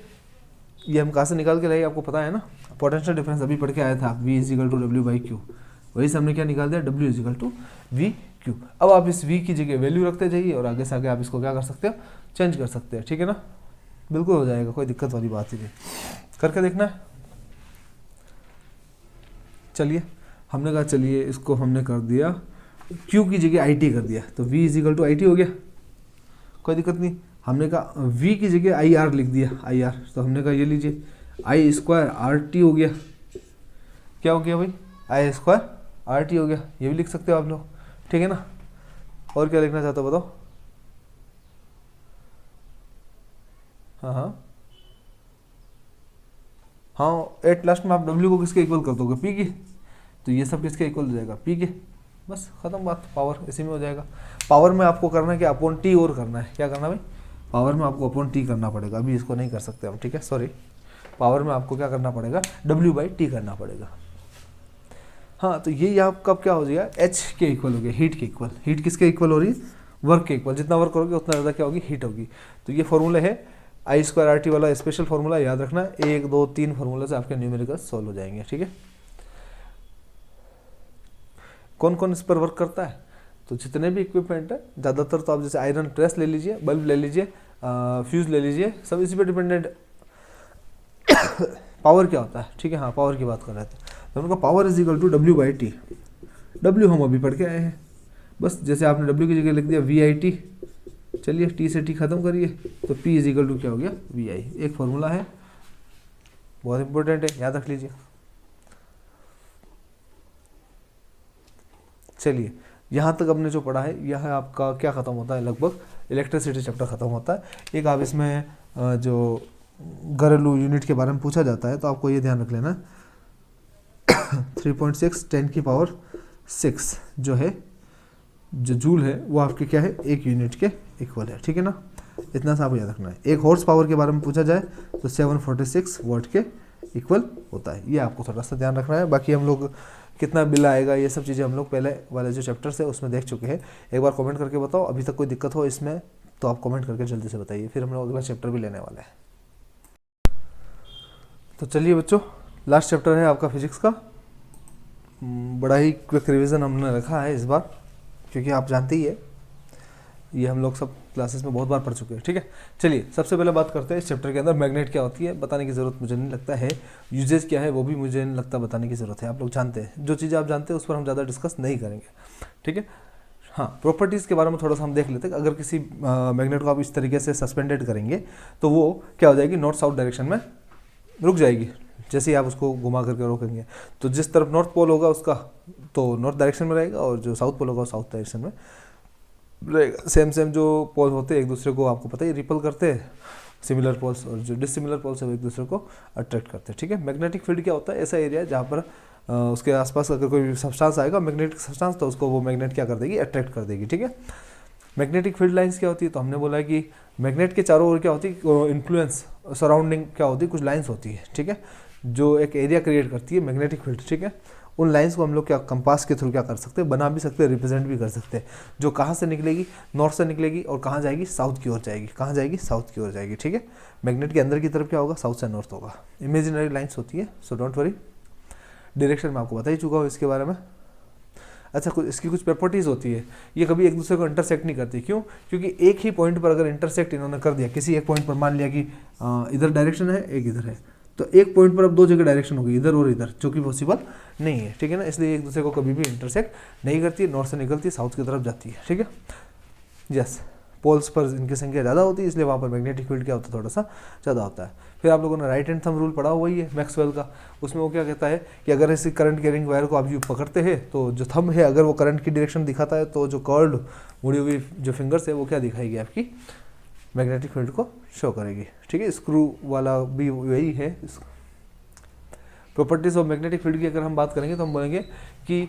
ये हम कहाँ से निकाल के लाए आपको पता है ना, पोटेंशियल डिफरेंस अभी पढ़ के आया था, V is equal to W by q, वही से हमने क्या निकाल दिया, W is equal to v q. अब आप इस V की जगह वैल्यू रखते जाइए और आगे से आगे आप इसको क्या कर सकते हो, चेंज कर सकते हैं, ठीक है ना, बिल्कुल हो जाएगा, कोई दिक्कत वाली बात ही नहीं, करके देखना है। चलिए, हमने कहा चलिए इसको हमने कर दिया, Q की जगह IT कर दिया, तो V is equal to IT हो गया, कोई दिक्कत नहीं। हमने कहा V की जगह IR लिख दिया, IR, तो हमने कहा ये लीजिए I स्क्वायर RT हो गया। क्या हो गया भाई, I स्क्वायर RT हो गया, ये भी लिख सकते हो आप लोग, ठीक है ना। और क्या लिखना चाहते हो बताओ, हाँ, एट लास्ट में आप W को किसके इक्वल कर दोगे, P की, तो ये सब किसके इक्वल हो जाएगा, P के। बस खत्म बात, पावर इसी में हो जाएगा। पावर में आपको करना है क्या, अपॉन टी और करना है, क्या करना है भाई, पावर में आपको अपॉन टी करना पड़ेगा, अभी इसको नहीं कर सकते हम, ठीक है, सॉरी। पावर में आपको क्या करना पड़ेगा, W/T करना पड़ेगा। हाँ, तो ये आपका क्या हो जाएगा, H के इक्वल हो गया, हीट के इक्वल। हीट किसके इक्वल हो रही है, वर्क के इक्वल। जितना वर्क करोगे उतना ज़्यादा क्या होगी, हीट होगी। तो ये फॉर्मूला है I²RT वाला स्पेशल फार्मूला, याद रखना। 1 2 3 फार्मूला से आपके न्यूमेरिकल सॉल्व हो जाएंगे, ठीक है। कौन कौन इस पर वर्क करता है, तो जितने भी इक्विपमेंट है, ज़्यादातर तो आप जैसे आयरन प्रेस ले लीजिए, बल्ब ले लीजिए, फ्यूज़ ले लीजिए, सब इसी पे डिपेंडेंट। पावर क्या होता है, ठीक है, हाँ पावर की बात कर रहे थे, तो उनका power is equal to W/T। W हम अभी पढ़ के आए हैं, बस जैसे आपने W की जगह लिख दिया VIT, चलिए T से T खत्म करिए, तो P इज इक्वल टू क्या हो गया, VI। एक फॉर्मूला है, बहुत इंपॉर्टेंट है, याद रख लीजिए। चलिए, यहाँ तक हमने जो पढ़ा है, यह आपका क्या ख़त्म होता है, लगभग इलेक्ट्रिसिटी चैप्टर ख़त्म होता है। एक आप इसमें जो घरेलू यूनिट के बारे में पूछा जाता है, तो आपको ये ध्यान रख लेना 3.6 10⁶ जो है, जो जूल है, वो आपके क्या है, एक यूनिट के इक्वल है, ठीक है ना। इतना सा आपको याद रखना है। एक हॉर्स पावर के बारे में पूछा जाए तो 746 वॉट के इक्वल होता है, ये आपको थोड़ा सा ध्यान रखना है। बाकी हम लोग कितना बिल आएगा, ये सब चीज़ें हम लोग पहले वाले जो चैप्टर्स है उसमें देख चुके हैं। एक बार कमेंट करके बताओ, अभी तक कोई दिक्कत हो इसमें तो आप कमेंट करके जल्दी से बताइए, फिर हम लोग अगला चैप्टर भी लेने वाले हैं। तो चलिए बच्चों, लास्ट चैप्टर है आपका फिजिक्स का। बड़ा ही क्विक रिवीजन हमने रखा है इस बार, क्योंकि आप जानते ही है ये हम लोग सब क्लासेस में बहुत बार पढ़ चुके हैं, ठीक है। चलिए, सबसे पहले बात करते हैं इस चैप्टर के अंदर मैग्नेट क्या होती है, बताने की ज़रूरत मुझे नहीं लगता है। यूजेज क्या है वो भी मुझे नहीं लगता बताने की ज़रूरत है, आप लोग जानते हैं। जो चीज़ें आप जानते हैं उस पर हम ज़्यादा डिस्कस नहीं करेंगे, ठीक है। हाँ, प्रॉपर्टीज़ के बारे में थोड़ा सा हम देख लेते हैं। अगर किसी मैग्नेट को आप इस तरीके से सस्पेंडेड करेंगे तो वो क्या हो जाएगी, नॉर्थ साउथ डायरेक्शन में रुक जाएगी। जैसे ही आप उसको घुमा करके रोकेंगे तो जिस तरफ नॉर्थ पोल होगा उसका तो नॉर्थ डायरेक्शन में रहेगा, और जो साउथ पोल होगा साउथ डायरेक्शन में रहेगा। सेम जो पोल होते हैं एक दूसरे को, आपको पता ही, रिपल करते हैं सिमिलर पोल्स, और जो डिसिमिलर पोल्स है वो एक दूसरे को अट्रैक्ट करते हैं, ठीक है। मैग्नेटिक फील्ड क्या होता है, ऐसा एरिया जहाँ पर उसके आसपास अगर कोई सब्सटेंस आएगा, मैग्नेटिक सब्सटेंस, तो उसको वो मैग्नेट क्या कर देगी, अट्रैक्ट कर देगी, ठीक है। मैग्नेटिक फील्ड लाइंस क्या होती है, तो हमने बोला है कि मैग्नेट के चारों ओर क्या होती है, इन्फ्लुएंस सराउंडिंग क्या होती है, कुछ लाइंस होती है, ठीक है, जो एक एरिया क्रिएट करती है मैग्नेटिक फील्ड, ठीक है। उन लाइंस को हम लोग क्या कंपास के थ्रू क्या कर सकते हैं, बना भी सकते हैं, रिप्रेजेंट भी कर सकते हैं। जो कहाँ से निकलेगी, नॉर्थ से निकलेगी, और कहाँ जाएगी, साउथ की ओर जाएगी। कहाँ जाएगी, साउथ की ओर जाएगी, ठीक है। मैग्नेट के अंदर की तरफ क्या होगा, साउथ से नॉर्थ होगा। इमेजिनरी लाइंस होती है, सो डोंट वरी। डायरेक्शन में आपको बता ही चुका हूँ इसके बारे में। अच्छा, कुछ इसकी कुछ प्रॉपर्टीज़ होती है, ये कभी एक दूसरे को इंटरसेक्ट नहीं करती। क्यों, क्योंकि एक ही पॉइंट पर अगर इंटरसेक्ट इन्होंने कर दिया, किसी एक पॉइंट पर मान लिया कि इधर डायरेक्शन है, एक इधर है, तो एक पॉइंट पर अब दो जगह डायरेक्शन होगी, इधर और इधर, जो कि पॉसिबल नहीं है, ठीक है ना। इसलिए एक दूसरे को कभी भी इंटरसेक्ट नहीं करती है। नॉर्थ से निकलती है, साउथ की तरफ जाती है, ठीक है। यस, पोल्स पर इनकी संख्या ज़्यादा होती है, इसलिए वहाँ पर मैग्नेटिक फील्ड क्या होता है, थोड़ा सा ज़्यादा होता है। फिर आप लोगों ने राइट हैंड थंब रूल पढ़ा हुआ ही है मैक्सवेल का, उसमें वो क्या कहता है कि अगर इसी करंट कैरिंग वायर को आप यूँ पकड़ते हैं तो जो थंब है, अगर वो करंट की डायरेक्शन दिखाता है, तो जो कर्ल्ड मुड़ी हुई जो फिंगर्स है वो क्या दिखाएगी, आपकी मैग्नेटिक फील्ड को शो करेगी, ठीक है। स्क्रू वाला भी वही है। प्रॉपर्टीज ऑफ मैग्नेटिक फील्ड की अगर हम बात करेंगे तो हम बोलेंगे कि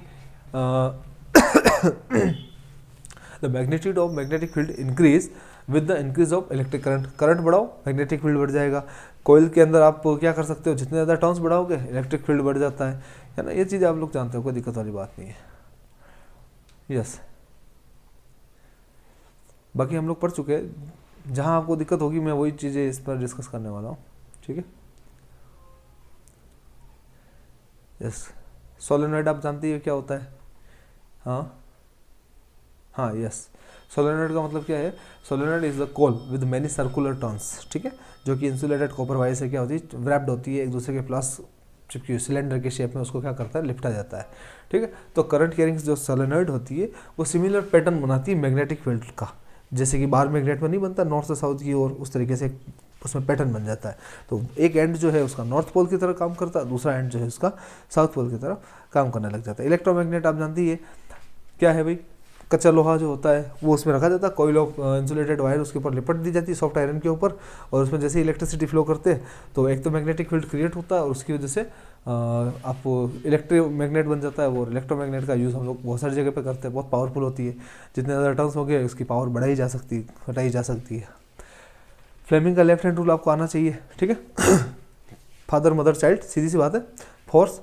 the magnitude of magnetic field increase with the increase of electric current. Current बढ़ाओ, मैग्नेटिक फील्ड बढ़ जाएगा। कोयल के अंदर आप क्या कर सकते हो, जितने ज़्यादा टर्न्स बढ़ाओगे इलेक्ट्रिक फील्ड बढ़ जाता है ना। ये चीज़ आप लोग जानते हो, कोई दिक्कत वाली बात नहीं है। यस, बाकी हम लोग पढ़ चुके हैं। जहाँ आपको दिक्कत होगी मैं वही चीज़ें इस पर डिस्कस करने वाला हूँ, ठीक है। यस, सोलेनॉइड आप जानते हो क्या होता है, हाँ यस। सोलेनॉइड का मतलब क्या है, solenoid is the call with many circular turns, ठीक है, जो कि इंसुलेटेड कॉपर वायर से क्या होती है, व्रैप्ड होती है एक दूसरे के प्लस चिपकी सिलेंडर के शेप में, उसको क्या करता है, लिपटा जाता है, ठीक है। तो करंट कैरिंग जो सोलेनॉइड होती है वो सिमिलर पैटर्न बनाती है मैग्नेटिक फील्ड का, जैसे कि बाहर मैग्नेट में नहीं बनता नॉर्थ से साउथ की ओर, उस तरीके से उसमें पैटर्न बन जाता है। तो एक एंड जो है उसका नॉर्थ पोल की तरह काम करता है, दूसरा एंड जो है उसका साउथ पोल की तरह काम करने लग जाता है। इलेक्ट्रोमैग्नेट आप जानती है क्या है भाई, कच्चा लोहा जो होता है वो उसमें रखा जाता है, कोई लोग इंसुलेटेड वायर उसके ऊपर लिपट दी जाती है सॉफ्ट आयरन के ऊपर, और उसमें जैसे इलेक्ट्रिसिटी फ्लो करते हैं तो एक तो मैग्नेटिक फील्ड क्रिएट होता है और उसकी वजह से आप इलेक्ट्रोमैग्नेट बन जाता है। वो इलेक्ट्रोमैग्नेट का यूज़ हम लोग बहुत सारी जगह पे करते हैं, बहुत पावरफुल होती है, जितने ज़्यादा टर्न्स हो गए उसकी पावर बढ़ाई जा सकती है, घटाई जा सकती है। फ्लेमिंग का लेफ्ट हैंड रूल आपको आना चाहिए, ठीक है। फादर मदर चाइल्ड, सीधी सी बात है। फोर्स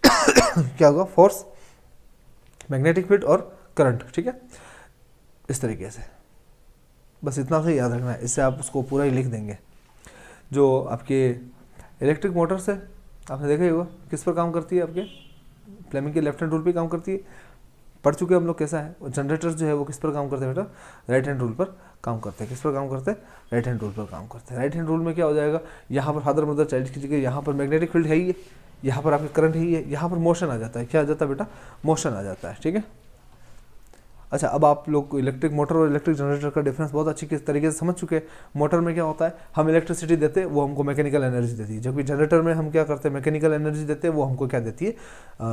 क्या होगा, फोर्स, मैग्नेटिक फील्ड और करंट, ठीक है, इस तरीके से। बस इतना सा याद रखना है, इससे आप उसको पूरा ही लिख देंगे। जो आपके इलेक्ट्रिक मोटर्स है आपने देखा ही होगा किस पर काम करती है, आपके फ्लेमिंग के लेफ्ट हैंड रूल पे काम करती है, पढ़ चुके हम लोग कैसा है। और जनरेटर्स जो है वो किस पर काम करते हैं बेटा, राइट हैंड रूल पर काम करते हैं। किस पर काम करते हैं, राइट हैंड रूल पर काम करते हैं। राइट हैंड रूल में क्या हो जाएगा, यहाँ पर फादर मदर चाइल्ड की जगह यहाँ पर मैग्नेटिक फील्ड है ही है, यहाँ पर आपके करंट ही है, यहाँ पर मोशन आ जाता है। क्या आ जाता है बेटा, मोशन आ जाता है, ठीक है। अच्छा, अब आप लोग इलेक्ट्रिक मोटर और इलेक्ट्रिक जनरेटर का डिफरेंस बहुत अच्छी तरीके से समझ चुके हैं। मोटर में क्या होता है, हम इलेक्ट्रिसिटी देते हैं, वो हमको मैकेनिकल एनर्जी देती है, जबकि जनरेटर में हम क्या करते हैं, मैकेनिकल एनर्जी देते हैं, वो हमको क्या देती है,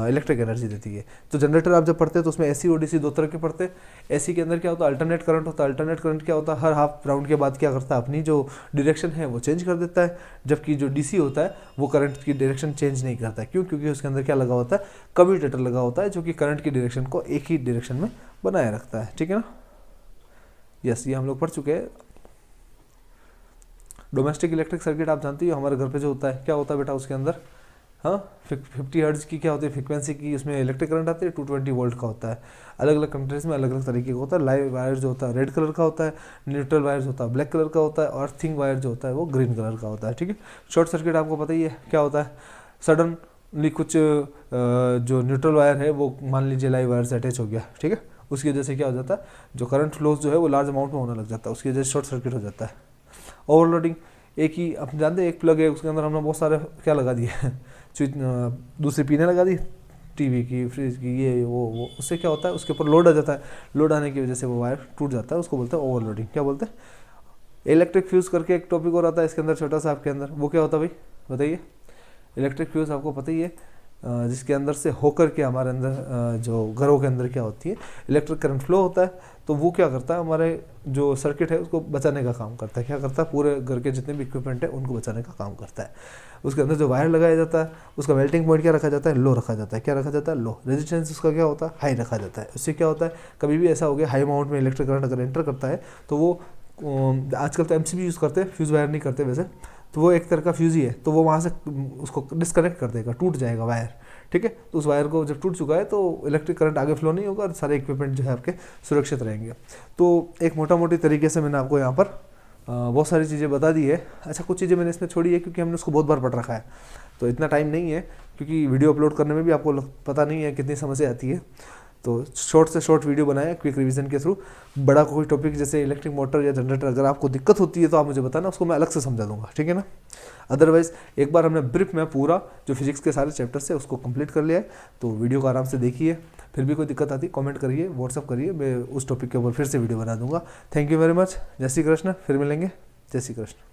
इलेक्ट्रिक एनर्जी देती है। तो जनरेटर आप जब पढ़ते हैं तो उसमें एसी और डीसी दो तरह के पढ़ते हैं। एसी के अंदर क्या होता है, अल्टरनेट करंट होता है। अल्टरनेट करंट क्या होता है, हर हाफ राउंड के बाद क्या करता है, अपनी जो डायरेक्शन है वो चेंज कर देता है। जबकि जो डीसी होता है वो करंट की डायरेक्शन चेंज नहीं करता है। क्यों, क्योंकि उसके अंदर क्या लगा होता है, कम्यूटेटर लगा होता है, जो कि करंट की डायरेक्शन को एक ही डायरेक्शन में बनाए रखता है, ठीक है ना। यस, ये हम लोग पढ़ चुके हैं। डोमेस्टिक इलेक्ट्रिक सर्किट आप जानती हो, हमारे घर पे जो होता है, क्या होता है बेटा उसके अंदर, हाँ 50 हर्ट्ज की क्या होती है फ्रिक्वेंसी की, उसमें इलेक्ट्रिक करंट आती है, 220 वोल्ट का होता है। अलग अलग कंट्रीज में अलग अलग तरीके का होता है। लाइव वायर जो होता है रेड कलर का होता है, न्यूट्रल वायर जो होता है ब्लैक कलर का होता है, और अर्थिंग वायर जो होता है वो ग्रीन कलर का होता है, ठीक है। शॉर्ट सर्किट आपको पता ही है क्या होता है, सडनली कुछ जो न्यूट्रल वायर है वो मान लीजिए लाइव वायर से अटैच हो गया, ठीक है, उसकी वजह से क्या हो जाता है, जो करंट फ्लोज जो है वो लार्ज अमाउंट में होने लग जाता है, उसकी वजह से शॉर्ट सर्किट हो जाता है। ओवरलोडिंग, एक ही आप जानते हैं एक प्लग है, उसके अंदर हमने बहुत सारे क्या लगा दिए स्विच, दूसरी पिनें लगा दी, टीवी की, फ्रिज की, ये वो, उससे क्या होता है, उसके ऊपर लोड आ जाता है। लोड आने की वजह से वो वायर टूट जाता है, उसको बोलते हैं ओवरलोडिंग। क्या बोलते हैं, इलेक्ट्रिक फ्यूज करके एक टॉपिक और आता है इसके अंदर छोटा सा आपके अंदर, वो क्या होता है भाई बताइए। इलेक्ट्रिक फ्यूज आपको पता ही है, जिसके अंदर से होकर के हमारे अंदर जो घरों के अंदर क्या होती है, इलेक्ट्रिक करंट फ्लो होता है। तो वो क्या करता है, हमारे जो सर्किट है उसको बचाने का काम करता है। क्या करता है, पूरे घर के जितने भी इक्विपमेंट है उनको बचाने का काम करता है। उसके अंदर जो वायर लगाया जाता है उसका मेल्टिंग पॉइंट क्या रखा जाता है, लो रखा जाता है। क्या रखा जाता है, लो। रेजिस्टेंस उसका क्या होता है, हाई रखा जाता है। उससे क्या होता है, कभी भी ऐसा हो गया हाई अमाउंट में इलेक्ट्रिक करंट अगर एंटर करता है तो वो आजकल तो एमसीबी यूज़ करते हैं, फ्यूज़ वायर नहीं करते वैसे, तो वो एक तरह का फ्यूज़ ही है, तो वो वहाँ से उसको डिस्कनेक्ट कर देगा, टूट जाएगा वायर, ठीक है। तो उस वायर को जब टूट चुका है तो इलेक्ट्रिक करंट आगे फ्लो नहीं होगा और सारे इक्विपमेंट जो है आपके सुरक्षित रहेंगे। तो एक मोटा मोटी तरीके से मैंने आपको यहाँ पर बहुत सारी चीज़ें बता दी है। अच्छा, कुछ चीज़ें मैंने इसमें छोड़ी है क्योंकि हमने उसको बहुत बार पढ़ रखा है, तो इतना टाइम नहीं है, क्योंकि वीडियो अपलोड करने में भी आपको पता नहीं है कितनी समस्या आती है। तो शॉर्ट से शॉर्ट वीडियो बनाया क्विक रिवीजन के थ्रू। बड़ा कोई टॉपिक जैसे इलेक्ट्रिक मोटर या जनरेटर अगर आपको दिक्कत होती है तो आप मुझे बताना, उसको मैं अलग से समझा दूंगा, ठीक है ना। अदरवाइज एक बार हमने ब्रीफ में पूरा जो फिजिक्स के सारे चैप्टर्स है उसको कंप्लीट कर लिया है, तो वीडियो को आराम से देखिए। फिर भी कोई दिक्कत आती कमेंट करिए, व्हाट्सअप करिए, मैं उस टॉपिक के ऊपर फिर से वीडियो बना दूंगा। Thank you very much. जय श्री कृष्ण, फिर मिलेंगे। जय श्री कृष्ण।